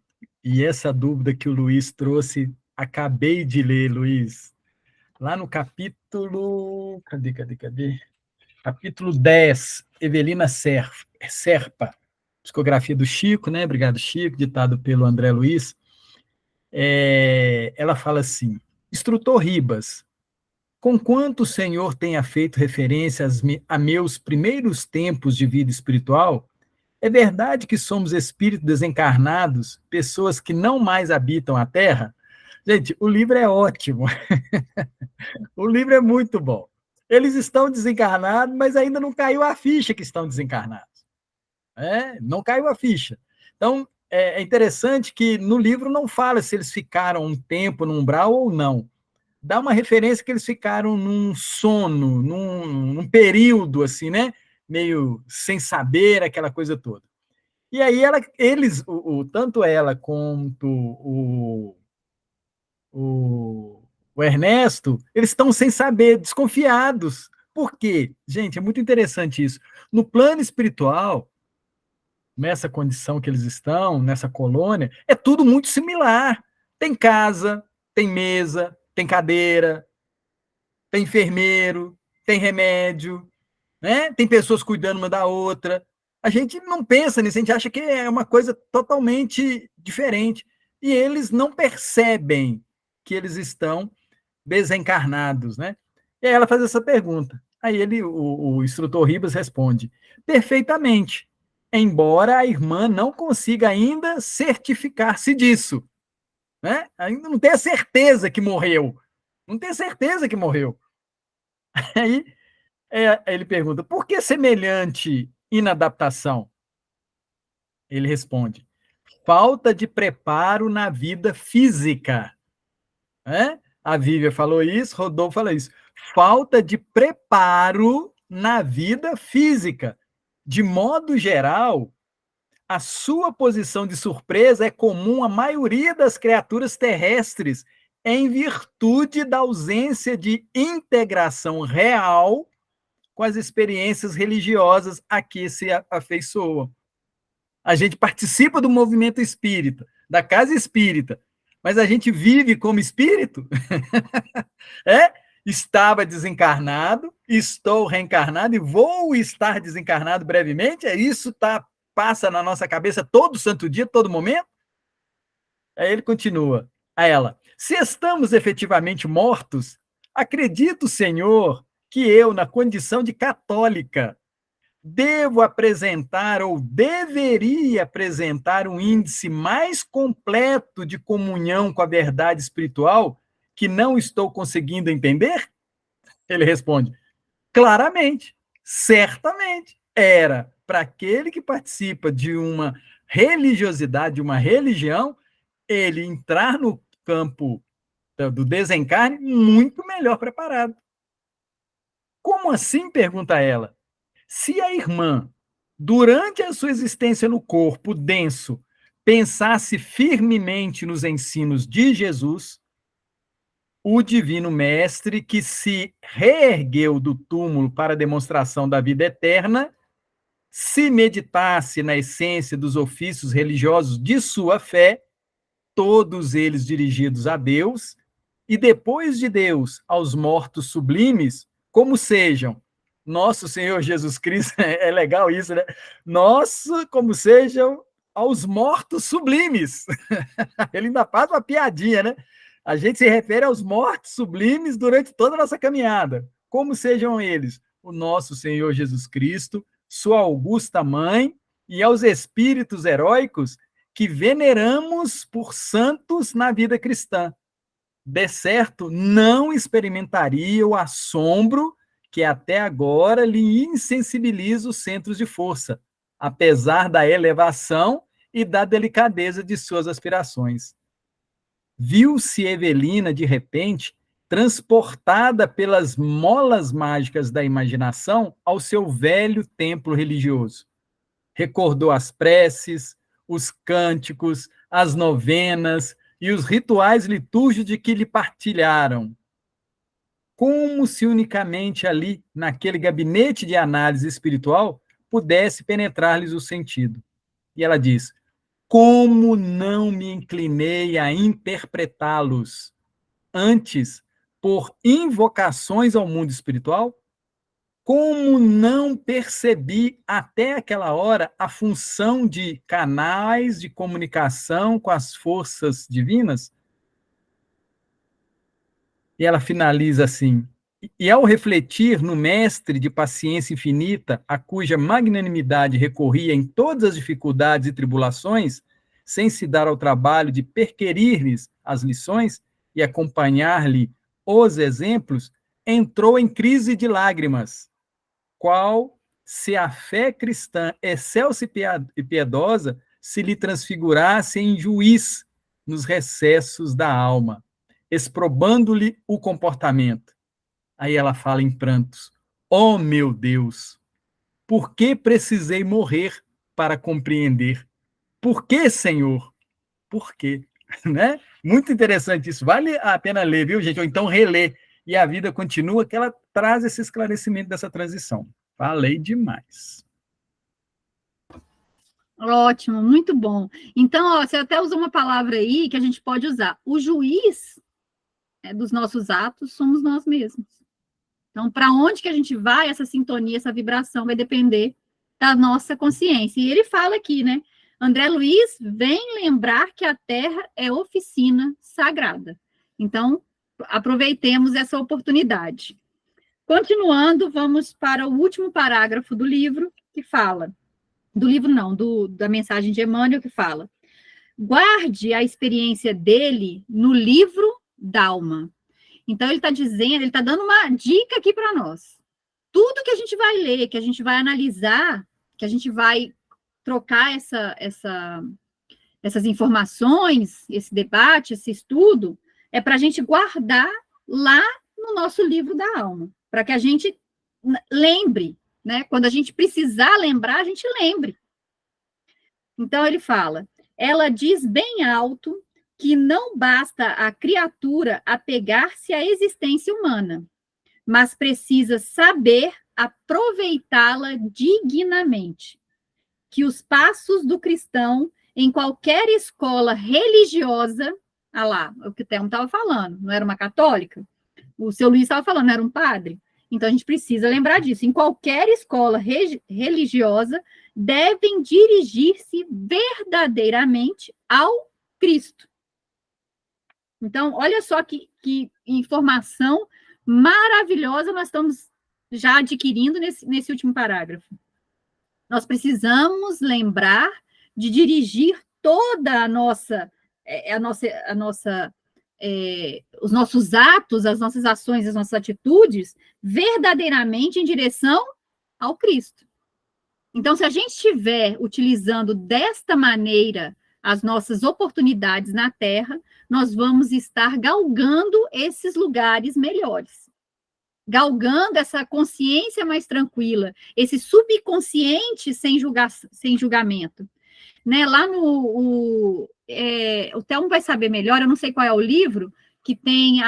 e essa dúvida que o Luiz trouxe, acabei de ler, Luiz, lá no capítulo... Cadê? Capítulo 10, Evelina Serpa, psicografia do Chico, né? Obrigado, Chico, ditado pelo André Luiz. Ela fala assim, Instrutor Ribas, conquanto o Senhor tenha feito referência a meus primeiros tempos de vida espiritual, é verdade que somos espíritos desencarnados, pessoas que não mais habitam a Terra? Gente, o livro é ótimo. O livro é muito bom. Eles estão desencarnados, mas ainda não caiu a ficha que estão desencarnados. Não caiu a ficha. Então, é interessante que no livro não fala se eles ficaram um tempo no umbral ou não. Dá uma referência que eles ficaram num sono, num período, assim, né? Meio sem saber, aquela coisa toda. E aí eles, tanto ela quanto o Ernesto, eles estão sem saber, desconfiados. Por quê? Gente, é muito interessante isso. No plano espiritual, nessa condição que eles estão, nessa colônia, é tudo muito similar. Tem casa, tem mesa, tem cadeira, tem enfermeiro, tem remédio, né? Tem pessoas cuidando uma da outra. A gente não pensa nisso, a gente acha que é uma coisa totalmente diferente. E eles não percebem que eles estão desencarnados, né? E aí ela faz essa pergunta. Aí o instrutor Ribas responde, perfeitamente, embora a irmã não consiga ainda certificar-se disso. Né? Ainda não tem a certeza que morreu. Não tem certeza que morreu. Aí ele pergunta, por que semelhante inadaptação? Ele responde, falta de preparo na vida física. A Vívia falou isso, Rodolfo falou isso. Falta de preparo na vida física. De modo geral, a sua posição de surpresa é comum à maioria das criaturas terrestres, em virtude da ausência de integração real com as experiências religiosas a que se afeiçoam. A gente participa do movimento espírita, da casa espírita, mas a gente vive como espírito? Estava desencarnado, estou reencarnado e vou estar desencarnado brevemente? É isso que passa na nossa cabeça todo santo dia, todo momento? Aí ele continua, a ela, se estamos efetivamente mortos, acredito, Senhor, que eu, na condição de católica, devo apresentar ou deveria apresentar um índice mais completo de comunhão com a verdade espiritual que não estou conseguindo entender? Ele responde, claramente, certamente, era para aquele que participa de uma religiosidade, de uma religião, ele entrar no campo do desencarne muito melhor preparado. Como assim? Pergunta ela. Se a irmã, durante a sua existência no corpo denso, pensasse firmemente nos ensinos de Jesus, o divino mestre que se reergueu do túmulo para a demonstração da vida eterna, se meditasse na essência dos ofícios religiosos de sua fé, todos eles dirigidos a Deus, e depois de Deus aos mortos sublimes, como sejam nosso Senhor Jesus Cristo, é legal isso, né? Nosso, como sejam aos mortos sublimes. Ele ainda faz uma piadinha, né? A gente se refere aos mortos sublimes durante toda a nossa caminhada. Como sejam eles? O nosso Senhor Jesus Cristo, sua augusta mãe e aos espíritos heróicos que veneramos por santos na vida cristã. De certo, não experimentaria o assombro que até agora lhe insensibiliza os centros de força, apesar da elevação e da delicadeza de suas aspirações. Viu-se Evelina, de repente, transportada pelas molas mágicas da imaginação ao seu velho templo religioso. Recordou as preces, os cânticos, as novenas e os rituais litúrgicos de que lhe partilharam. Como se unicamente ali, naquele gabinete de análise espiritual, pudesse penetrar-lhes o sentido. E ela diz, como não me inclinei a interpretá-los antes por invocações ao mundo espiritual? Como não percebi até aquela hora a função de canais de comunicação com as forças divinas? E ela finaliza assim, e ao refletir no mestre de paciência infinita, a cuja magnanimidade recorria em todas as dificuldades e tribulações, sem se dar ao trabalho de perquerir-lhes as lições e acompanhar-lhe os exemplos, entrou em crise de lágrimas, qual se a fé cristã excelsa e piedosa se lhe transfigurasse em juiz nos recessos da alma, exprobando-lhe o comportamento. Aí ela fala em prantos, oh meu Deus, por que precisei morrer para compreender? Por que, Senhor? Por quê? Né? Muito interessante isso, vale a pena ler, viu, gente? Ou então reler, e a vida continua, que ela traz esse esclarecimento dessa transição. Falei demais. Ótimo, muito bom. Então, ó, você até usou uma palavra aí que a gente pode usar. O juiz dos nossos atos somos nós mesmos. Então, para onde que a gente vai, essa sintonia, essa vibração vai depender da nossa consciência. E ele fala aqui, né? André Luiz vem lembrar que a Terra é oficina sagrada. Então, aproveitemos essa oportunidade. Continuando, vamos para o último parágrafo do livro, que fala, do livro não, da mensagem de Emmanuel, que fala, guarde a experiência dele no livro d'alma. Então, ele está dizendo, ele está dando uma dica aqui para nós. Tudo que a gente vai ler, que a gente vai analisar, que a gente vai trocar essas informações, esse debate, esse estudo, é para a gente guardar lá no nosso livro da alma, para que a gente lembre, né? Quando a gente precisar lembrar, a gente lembre. Então, ele fala, ela diz bem alto que não basta a criatura apegar-se à existência humana, mas precisa saber aproveitá-la dignamente. Que os passos do cristão em qualquer escola religiosa, ah lá, o que o Thelmo estava falando, não era uma católica? O seu Luiz estava falando, não era um padre? Então, a gente precisa lembrar disso. Em qualquer escola religiosa, devem dirigir-se verdadeiramente ao Cristo. Então, olha só que informação maravilhosa nós estamos já adquirindo nesse último parágrafo. Nós precisamos lembrar de dirigir toda os nossos atos, as nossas ações, as nossas atitudes, verdadeiramente em direção ao Cristo. Então, se a gente estiver utilizando desta maneira as nossas oportunidades na Terra, nós vamos estar galgando esses lugares melhores. Galgando essa consciência mais tranquila, esse subconsciente sem julgamento. Né? Lá o Thelmo vai saber melhor, eu não sei qual é o livro, que tem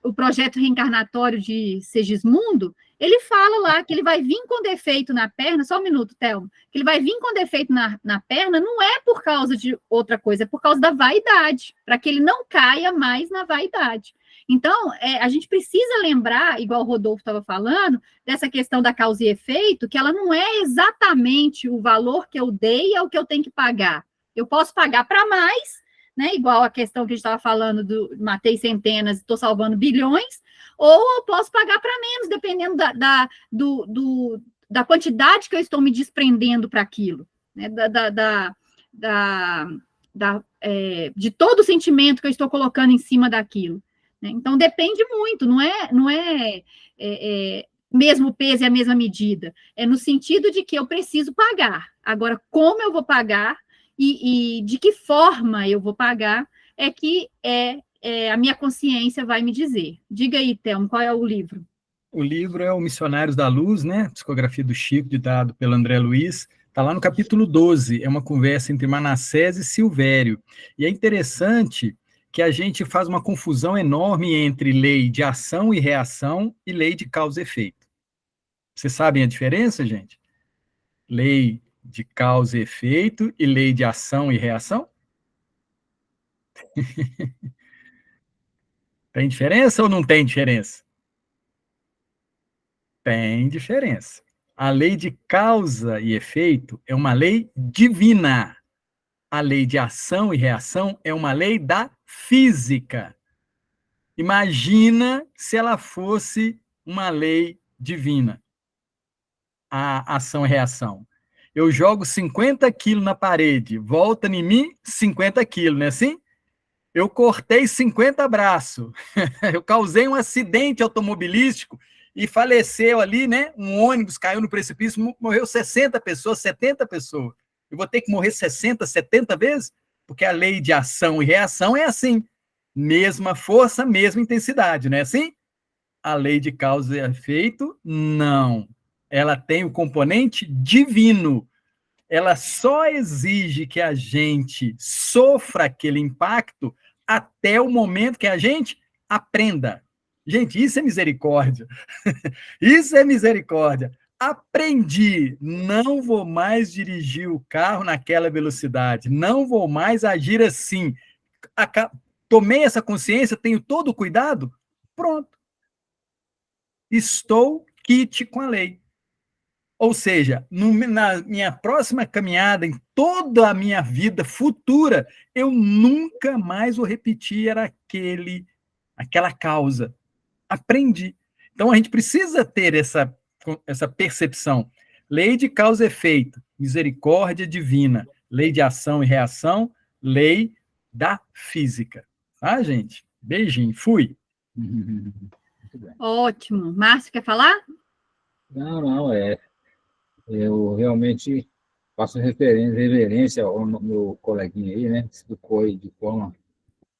o projeto reencarnatório de Segismundo, ele fala lá que ele vai vir com defeito na perna, só um minuto, Thelmo, que ele vai vir com defeito na perna, não é por causa de outra coisa, é por causa da vaidade, para que ele não caia mais na vaidade. Então, a gente precisa lembrar, igual o Rodolfo estava falando, dessa questão da causa e efeito, que ela não é exatamente o valor que eu dei, é o que eu tenho que pagar. Eu posso pagar para mais, né? Igual a questão que a gente estava falando do matei centenas e estou salvando bilhões, ou eu posso pagar para menos, dependendo da quantidade que eu estou me desprendendo para aquilo, né? De todo o sentimento que eu estou colocando em cima daquilo. Então, depende muito, não é mesmo peso e a mesma medida. É no sentido de que eu preciso pagar. Agora, como eu vou pagar e de que forma eu vou pagar é que a minha consciência vai me dizer. Diga aí, Thelmo, qual é o livro? O livro é o Missionários da Luz, né? Psicografia do Chico, ditado pelo André Luiz. Está lá no capítulo 12. É uma conversa entre Manassés e Silvério. E é interessante que a gente faz uma confusão enorme entre lei de ação e reação e lei de causa e efeito. Vocês sabem a diferença, gente? Lei de causa e efeito e lei de ação e reação? Tem diferença ou não tem diferença? Tem diferença. A lei de causa e efeito é uma lei divina. A lei de ação e reação é uma lei da física. Imagina se ela fosse uma lei divina, a ação e reação. Eu jogo 50 quilos na parede, volta em mim 50 quilos, não é assim? Eu cortei 50 braços, eu causei um acidente automobilístico e faleceu ali, né? Um ônibus caiu no precipício, morreu 60 pessoas, 70 pessoas. Eu vou ter que morrer 60, 70 vezes? Porque a lei de ação e reação é assim. Mesma força, mesma intensidade, não é assim? A lei de causa e efeito, não. Ela tem o componente divino. Ela só exige que a gente sofra aquele impacto até o momento que a gente aprenda. Gente, isso é misericórdia. Isso é misericórdia. Aprendi, não vou mais dirigir o carro naquela velocidade, não vou mais agir assim. Tomei essa consciência, tenho todo o cuidado, pronto. Estou quite com a lei. Ou seja, na minha próxima caminhada, em toda a minha vida futura, eu nunca mais vou repetir aquela causa. Aprendi. Então, a gente precisa ter essa percepção. Lei de causa e efeito, misericórdia divina, lei de ação e reação, lei da física. Tá, gente? Beijinho, fui. Ótimo. Márcio, quer falar? Não, eu realmente faço reverência ao meu coleguinha aí, né? Explicou aí de forma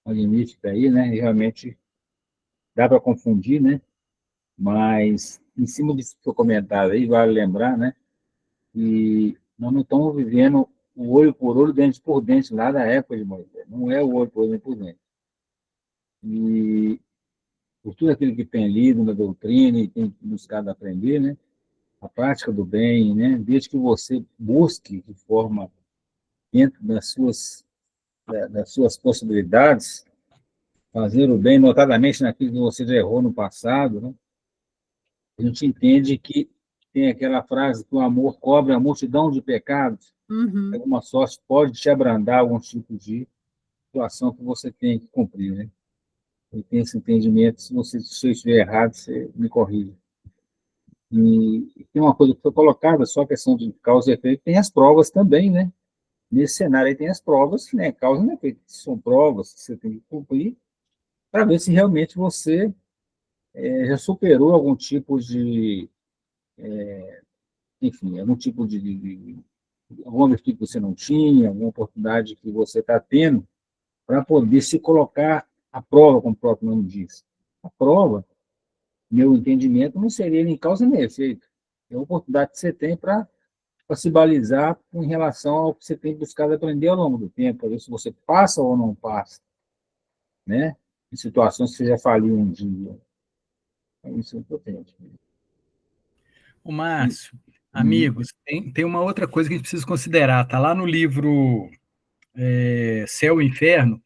magnífica aí, né? E realmente dá para confundir, né? Mas, em cima disso que eu comentava aí, vale lembrar, né? Que nós não estamos vivendo o olho por olho, dente por dente, lá da época de Moisés. Não é o olho por olho, dente por dente. E por tudo aquilo que tem lido na doutrina e tem buscado aprender, né? a prática do bem, né? Desde que você busque de forma dentro das suas possibilidades, fazer o bem, notadamente naquilo que você já errou no passado, né? A gente entende que tem aquela frase que o amor cobre a multidão de pecados, Uhum. alguma sorte pode te abrandar algum tipo de situação que você tem que cumprir, né? Eu tenho esse entendimento, se eu estiver errado, você me corrige. E tem uma coisa que foi colocada, só a questão de causa e efeito, tem as provas também, né? Nesse cenário aí tem as provas, né? Causa e efeito, são provas que você tem que cumprir para ver se realmente você já superou algum tipo de, enfim, algum tipo de alguma virtude que você não tinha, alguma oportunidade que você está tendo para poder se colocar à prova, como o próprio nome diz. A prova, meu entendimento, não seria nem causa nem efeito. É a oportunidade que você tem para se balizar em relação ao que você tem buscado aprender ao longo do tempo, para ver se você passa ou não passa, né? Em situações que você já faliu um dia. É isso que eu tenho. O Márcio, amigos, tem uma outra coisa que a gente precisa considerar. Está lá no livro Céu e Inferno,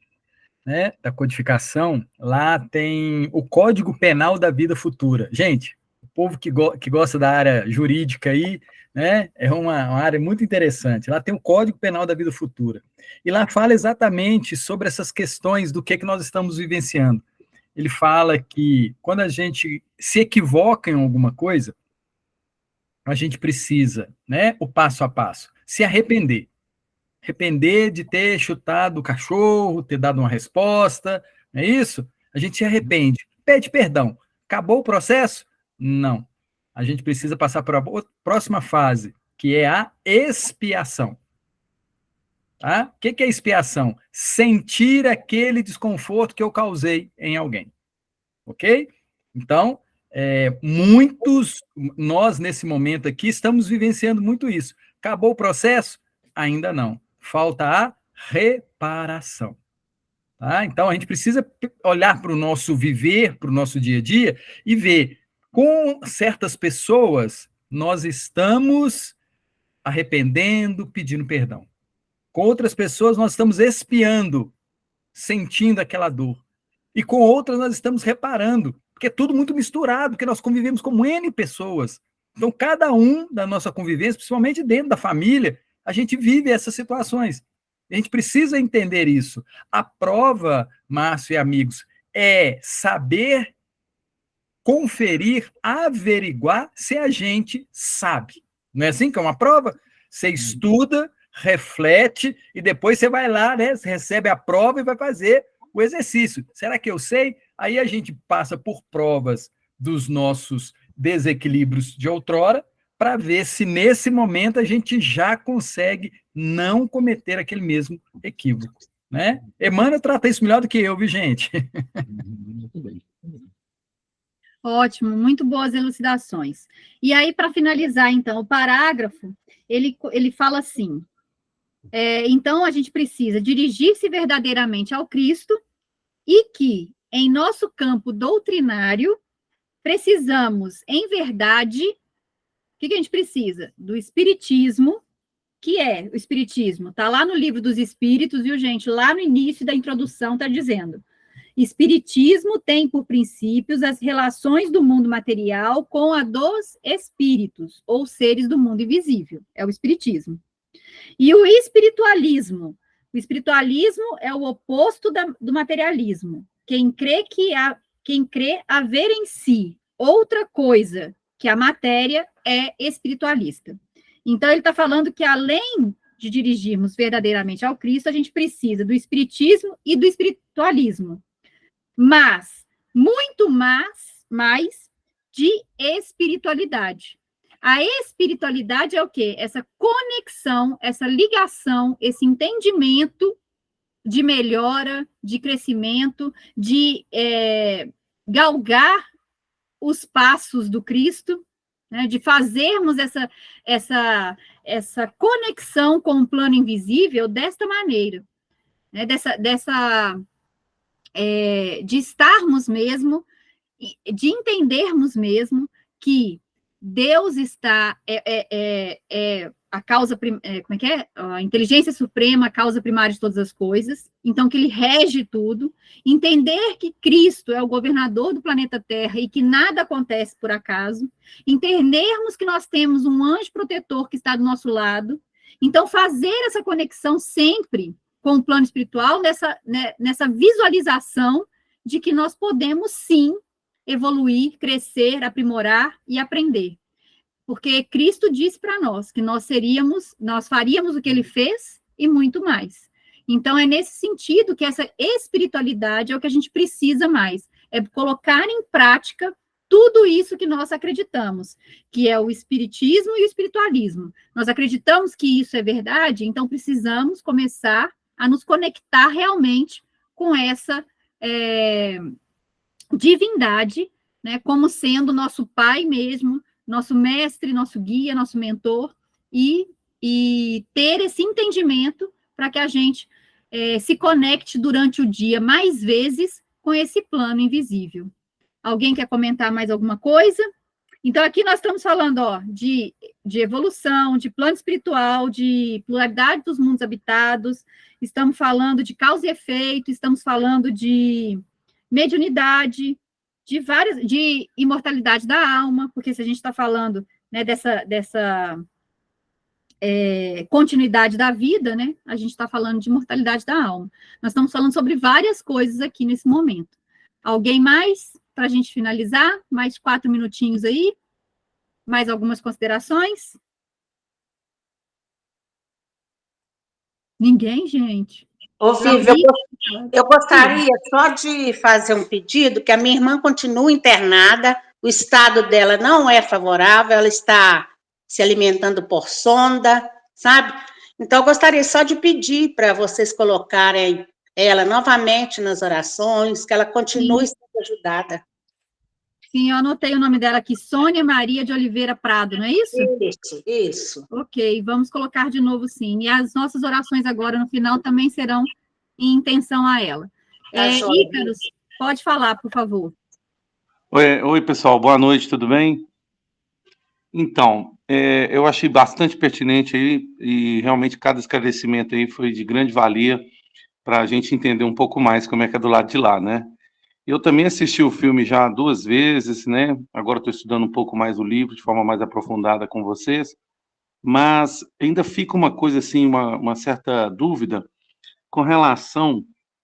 né, da codificação, lá tem o Código Penal da Vida Futura. Gente, o povo que gosta da área jurídica aí, né, é uma área muito interessante. Lá tem o Código Penal da Vida Futura. E lá fala exatamente sobre essas questões do que nós estamos vivenciando. Ele fala que quando a gente se equivoca em alguma coisa, a gente precisa, né, o passo a passo, se arrepender. Arrepender de ter chutado o cachorro, ter dado uma resposta, não é isso? A gente se arrepende, pede perdão. Acabou o processo? Não. A gente precisa passar para a próxima fase, que é a expiação. Tá? O que é expiação? Sentir aquele desconforto que eu causei em alguém. Ok? Então, nós nesse momento aqui, estamos vivenciando muito isso. Acabou o processo? Ainda não. Falta a reparação. Tá? Então, a gente precisa olhar para o nosso viver, para o nosso dia a dia, e ver, com certas pessoas, nós estamos arrependendo, pedindo perdão. Com outras pessoas, nós estamos expiando, sentindo aquela dor. E com outras, nós estamos reparando, porque é tudo muito misturado, porque nós convivemos com N pessoas. Então, cada um da nossa convivência, principalmente dentro da família, a gente vive essas situações. A gente precisa entender isso. A prova, Márcio e amigos, é saber conferir, averiguar se a gente sabe. Não é assim que é uma prova? Você estuda, reflete, e depois você vai lá, né? Você recebe a prova e vai fazer o exercício. Será que eu sei? Aí a gente passa por provas dos nossos desequilíbrios de outrora, para ver se nesse momento a gente já consegue não cometer aquele mesmo equívoco, né? Emmanuel trata isso melhor do que eu, viu, gente? Muito bem. Ótimo, muito boas elucidações. E aí, para finalizar, então, o parágrafo, ele fala assim, então a gente precisa dirigir-se verdadeiramente ao Cristo e que, em nosso campo doutrinário, precisamos, em verdade, o que a gente precisa? Do Espiritismo, que é o Espiritismo, está lá no Livro dos Espíritos, viu, gente? Lá no início da introdução está dizendo, Espiritismo tem por princípios as relações do mundo material com a dos espíritos, ou seres do mundo invisível, é o Espiritismo. E o espiritualismo é o oposto do materialismo. Quem crê haver em si outra coisa que a matéria é espiritualista. Então, ele está falando que, além de dirigirmos verdadeiramente ao Cristo, a gente precisa do espiritismo e do espiritualismo, mas muito mais de espiritualidade. A espiritualidade é o quê? Essa conexão, essa ligação, esse entendimento de melhora, de crescimento, de galgar os passos do Cristo, né, de fazermos essa conexão com o plano invisível desta maneira, né, de estarmos mesmo, de entendermos mesmo que Deus está, a causa, como é que é? A inteligência suprema, a causa primária de todas as coisas, então que ele rege tudo, entender que Cristo é o governador do planeta Terra e que nada acontece por acaso, entendermos que nós temos um anjo protetor que está do nosso lado, então fazer essa conexão sempre com o plano espiritual, nessa visualização de que nós podemos sim evoluir, crescer, aprimorar e aprender. Porque Cristo disse para nós que nós faríamos o que ele fez e muito mais. Então, é nesse sentido que essa espiritualidade é o que a gente precisa mais, é colocar em prática tudo isso que nós acreditamos, que é o espiritismo e o espiritualismo. Nós acreditamos que isso é verdade, então precisamos começar a nos conectar realmente com essa divindade, né, como sendo nosso pai mesmo, nosso mestre, nosso guia, nosso mentor, e ter esse entendimento para que a gente se conecte durante o dia mais vezes com esse plano invisível. Alguém quer comentar mais alguma coisa? Então, aqui nós estamos falando de evolução, de plano espiritual, de pluralidade dos mundos habitados, estamos falando de causa e efeito, estamos falando de mediunidade, de imortalidade da alma, porque se a gente está falando, né, dessa continuidade da vida, né, a gente está falando de imortalidade da alma. Nós estamos falando sobre várias coisas aqui nesse momento. Alguém mais, para a gente finalizar? Mais 4 minutinhos aí? Mais algumas considerações? Ninguém, gente? Ô, Vivi, eu gostaria só de fazer um pedido, que a minha irmã continua internada, o estado dela não é favorável, ela está se alimentando por sonda, sabe? Então, eu gostaria só de pedir para vocês colocarem ela novamente nas orações, que ela continue sendo ajudada. Sim, eu anotei o nome dela aqui, Sônia Maria de Oliveira Prado, não é isso? Isso. Ok, vamos colocar de novo, sim. E as nossas orações agora, no final, também serão em intenção a ela. Ícaros, pode falar, por favor. Oi, pessoal, boa noite, tudo bem? Então, eu achei bastante pertinente aí, e realmente cada esclarecimento aí foi de grande valia para a gente entender um pouco mais como é que é do lado de lá, né? Eu também assisti o filme já 2 vezes, né? Agora estou estudando um pouco mais o livro de forma mais aprofundada com vocês, mas ainda fica uma coisa assim, uma certa dúvida com relação,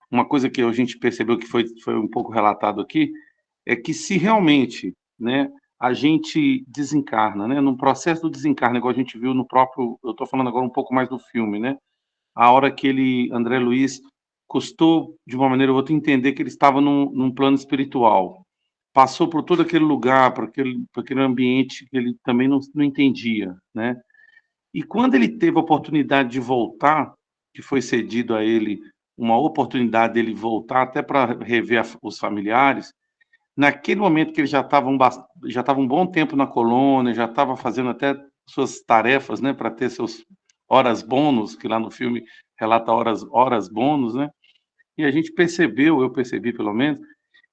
uma coisa que a gente percebeu que foi um pouco relatado aqui, é que se realmente, né, a gente desencarna, né, no processo do desencarne, igual a gente viu no próprio, eu estou falando agora um pouco mais do filme, né, a hora que André Luiz custou, de uma maneira ou outra, entender que ele estava num plano espiritual. Passou por todo aquele lugar, por aquele ambiente que ele também não entendia, né? E quando ele teve a oportunidade de voltar, que foi cedido a ele uma oportunidade dele voltar até para rever os familiares, naquele momento que ele já estava um bom tempo na colônia, já estava fazendo até suas tarefas, né, para ter seus horas bônus, que lá no filme relata horas bônus, né? E a gente eu percebi pelo menos,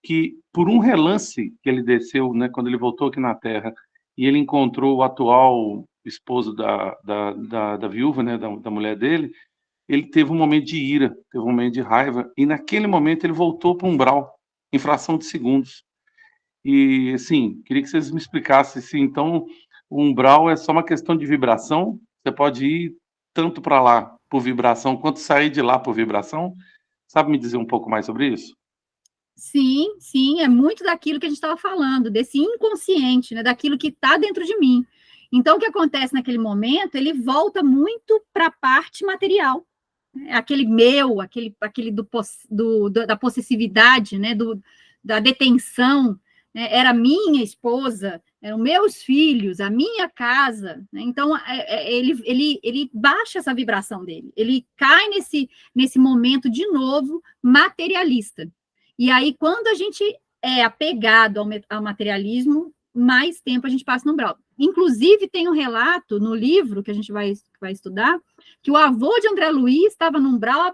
que por um relance que ele desceu, né, quando ele voltou aqui na Terra, e ele encontrou o atual esposo da viúva, né, da mulher dele, ele teve um momento de ira, teve um momento de raiva, e naquele momento ele voltou para o umbral, em fração de segundos. E, assim, queria que vocês me explicassem se, então, o umbral é só uma questão de vibração, você pode ir tanto para lá por vibração, quanto sair de lá por vibração. Sabe me dizer um pouco mais sobre isso? Sim, é muito daquilo que a gente estava falando, desse inconsciente, né, daquilo que está dentro de mim. Então, o que acontece naquele momento, ele volta muito para a parte material, né, aquele da possessividade, né, da detenção, né, era minha esposa, eram meus filhos, a minha casa, né? Então, ele baixa essa vibração dele, ele cai nesse momento, de novo, materialista. E aí, quando a gente é apegado ao materialismo, mais tempo a gente passa no umbral. inclusive tem um relato no livro que a gente vai estudar, que o avô de André Luiz estava no umbral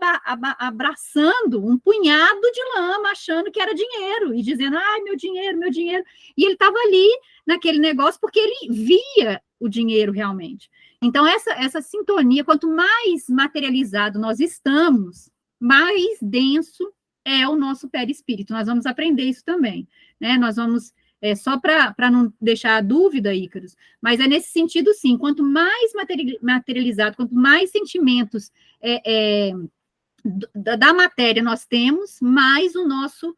abraçando um punhado de lama, achando que era dinheiro, e dizendo, ai, meu dinheiro, e ele estava ali naquele negócio porque ele via o dinheiro realmente. Então, essa sintonia, quanto mais materializado nós estamos, mais denso é o nosso perispírito. Nós vamos aprender isso também, né? Nós vamos, só para não deixar a dúvida, Ícaros, mas é nesse sentido, sim, quanto mais materializado, quanto mais sentimentos da matéria nós temos, mais o nosso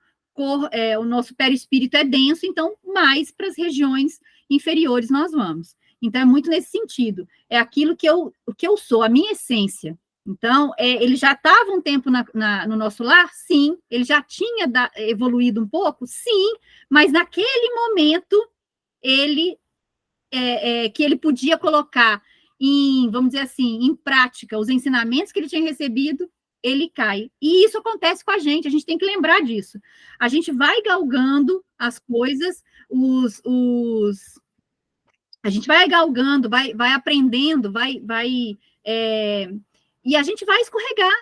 perispírito é denso, então mais para as regiões inferiores nós vamos. Então, é muito nesse sentido. É aquilo que eu sou, a minha essência. Então, ele já estava um tempo no nosso lar? Sim. Ele já tinha evoluído um pouco? Sim. Mas, naquele momento, que ele podia colocar vamos dizer assim, em prática, os ensinamentos que ele tinha recebido, ele cai. E isso acontece com a gente tem que lembrar disso. A gente vai galgando as coisas, a gente vai galgando, vai aprendendo, e a gente vai escorregar,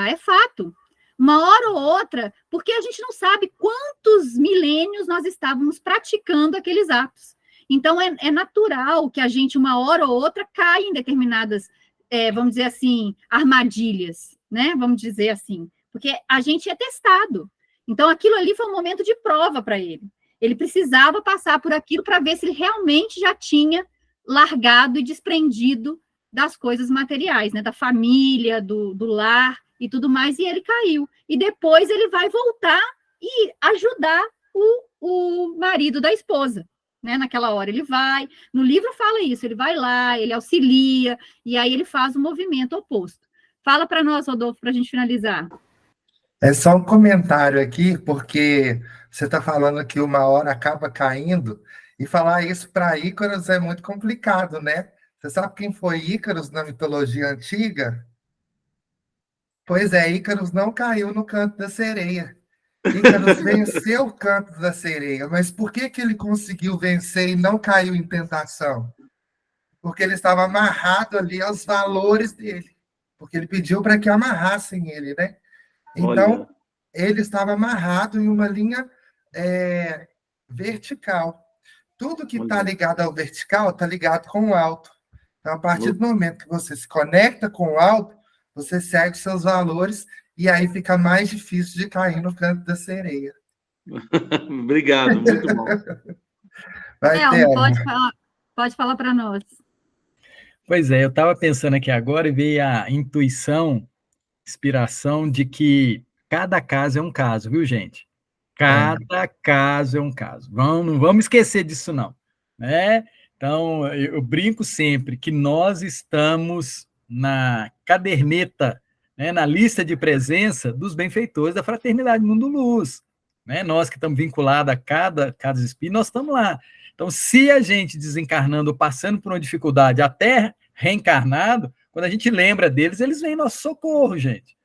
é fato. Uma hora ou outra, porque a gente não sabe quantos milênios nós estávamos praticando aqueles atos. Então, é natural que a gente, uma hora ou outra, caia em determinadas, vamos dizer assim, armadilhas, né? Vamos dizer assim, porque a gente é testado. Então, aquilo ali foi um momento de prova para ele. Ele precisava passar por aquilo para ver se ele realmente já tinha largado e desprendido das coisas materiais, né? Da família, do lar e tudo mais, e ele caiu. E depois ele vai voltar e ajudar o marido da esposa, né? Naquela hora ele vai, no livro fala isso, ele vai lá, ele auxilia, e aí ele faz o movimento oposto. Fala para nós, Rodolfo, para a gente finalizar. É só um comentário aqui, porque você está falando que uma hora acaba caindo, e falar isso para Ícaros é muito complicado, né? Você sabe quem foi Ícaros na mitologia antiga? Pois é, Ícaros não caiu no canto da sereia. Ícaros venceu o canto da sereia, mas por que ele conseguiu vencer e não caiu em tentação? Porque ele estava amarrado ali aos valores dele, porque ele pediu para que amarrassem ele, né? Então, ele estava amarrado em uma linha vertical. Tudo que está ligado ao vertical está ligado com o alto. Então, a partir do momento que você se conecta com o alto, você segue os seus valores e aí fica mais difícil de cair no canto da sereia. Obrigado, muito bom. Pode falar para nós. Pois é, eu estava pensando aqui agora e veio a intuição, inspiração de que cada caso é um caso, viu, gente? Cada caso é um caso. Não vamos esquecer disso, não. Né? Então, eu brinco sempre que nós estamos na caderneta, né, na lista de presença dos benfeitores da Fraternidade Mundo Luz. Né? Nós que estamos vinculados a cada espírito, nós estamos lá. Então, se a gente desencarnando, passando por uma dificuldade, até reencarnado, quando a gente lembra deles, eles vêm em nosso socorro, gente.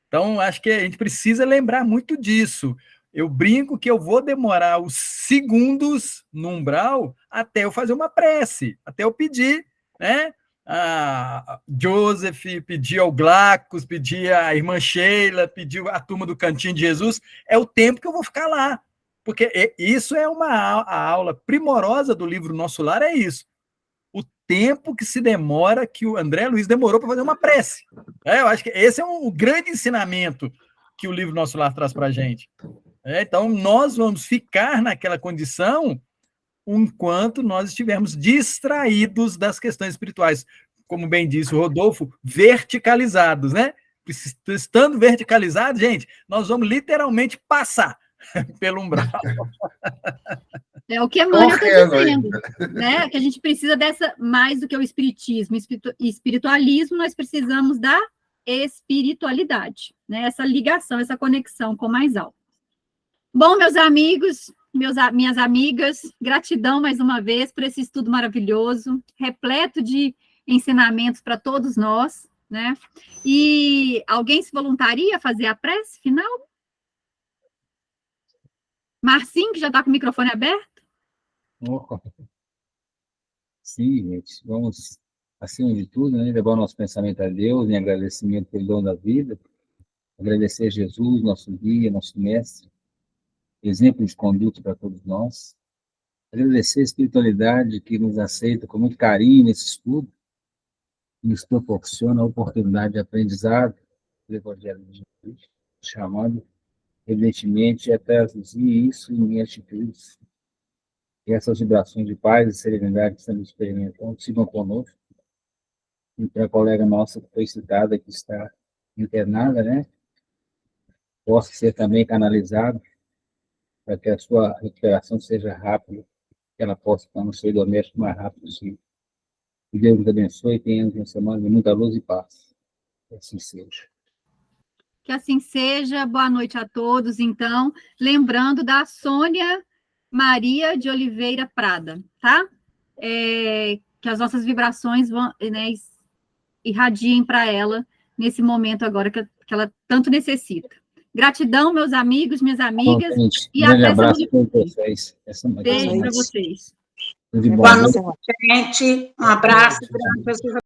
Então, acho que a gente precisa lembrar muito disso. Eu brinco que eu vou demorar os segundos no umbral até eu fazer uma prece, até eu pedir, né? A Joseph, pedir ao Glacos, pedir a irmã Sheila, pedir a turma do Cantinho de Jesus, é o tempo que eu vou ficar lá. Porque isso é a aula primorosa do livro Nosso Lar, é isso. O tempo que se demora, que o André Luiz demorou para fazer uma prece. Eu acho que esse é um grande ensinamento que o livro Nosso Lar traz para a gente. Então, nós vamos ficar naquela condição enquanto nós estivermos distraídos das questões espirituais. Como bem disse o Rodolfo, verticalizados, né? Estando verticalizados, gente, nós vamos literalmente passar pelo umbral. É o que a Emmanuel está dizendo, né? Que a gente precisa dessa, mais do que o espiritismo, espiritualismo, nós precisamos da espiritualidade, né? Essa ligação, essa conexão com o mais alto. Bom, meus amigos, minhas amigas, gratidão mais uma vez por esse estudo maravilhoso, repleto de ensinamentos para todos nós, né? E alguém se voluntaria a fazer a prece final? Marcinho, que já está com o microfone aberto. Sim, gente, vamos, acima de tudo, né, levar o nosso pensamento a Deus em agradecimento pelo dom da vida, agradecer a Jesus, nosso guia, nosso mestre, exemplo de conduta para todos nós, agradecer a espiritualidade que nos aceita com muito carinho nesse estudo, que nos proporciona a oportunidade de aprendizado do Evangelho de Jesus, chamando, evidentemente, a traduzir isso em atitudes. E essas vibrações de paz e serenidade que estamos experimentando sigam conosco. E para a colega nossa que foi citada, que está internada, né, possa ser também canalizado para que a sua recuperação seja rápida, que ela possa estar no seio doméstico o mais rápido possível. Que Deus nos abençoe e tenhamos uma semana de muita luz e paz. Que assim seja. Que assim seja. Boa noite a todos, então. Lembrando da Sônia Maria de Oliveira Prada, tá? Que as nossas vibrações vão, né, irradiem para ela nesse momento agora que ela tanto necessita. Gratidão, meus amigos, minhas amigas. Bom, gente, E grande até abraço semana para vocês. Beijo para vocês. Tudo de bom. Boa noite, gente. Um abraço. Grande Jesus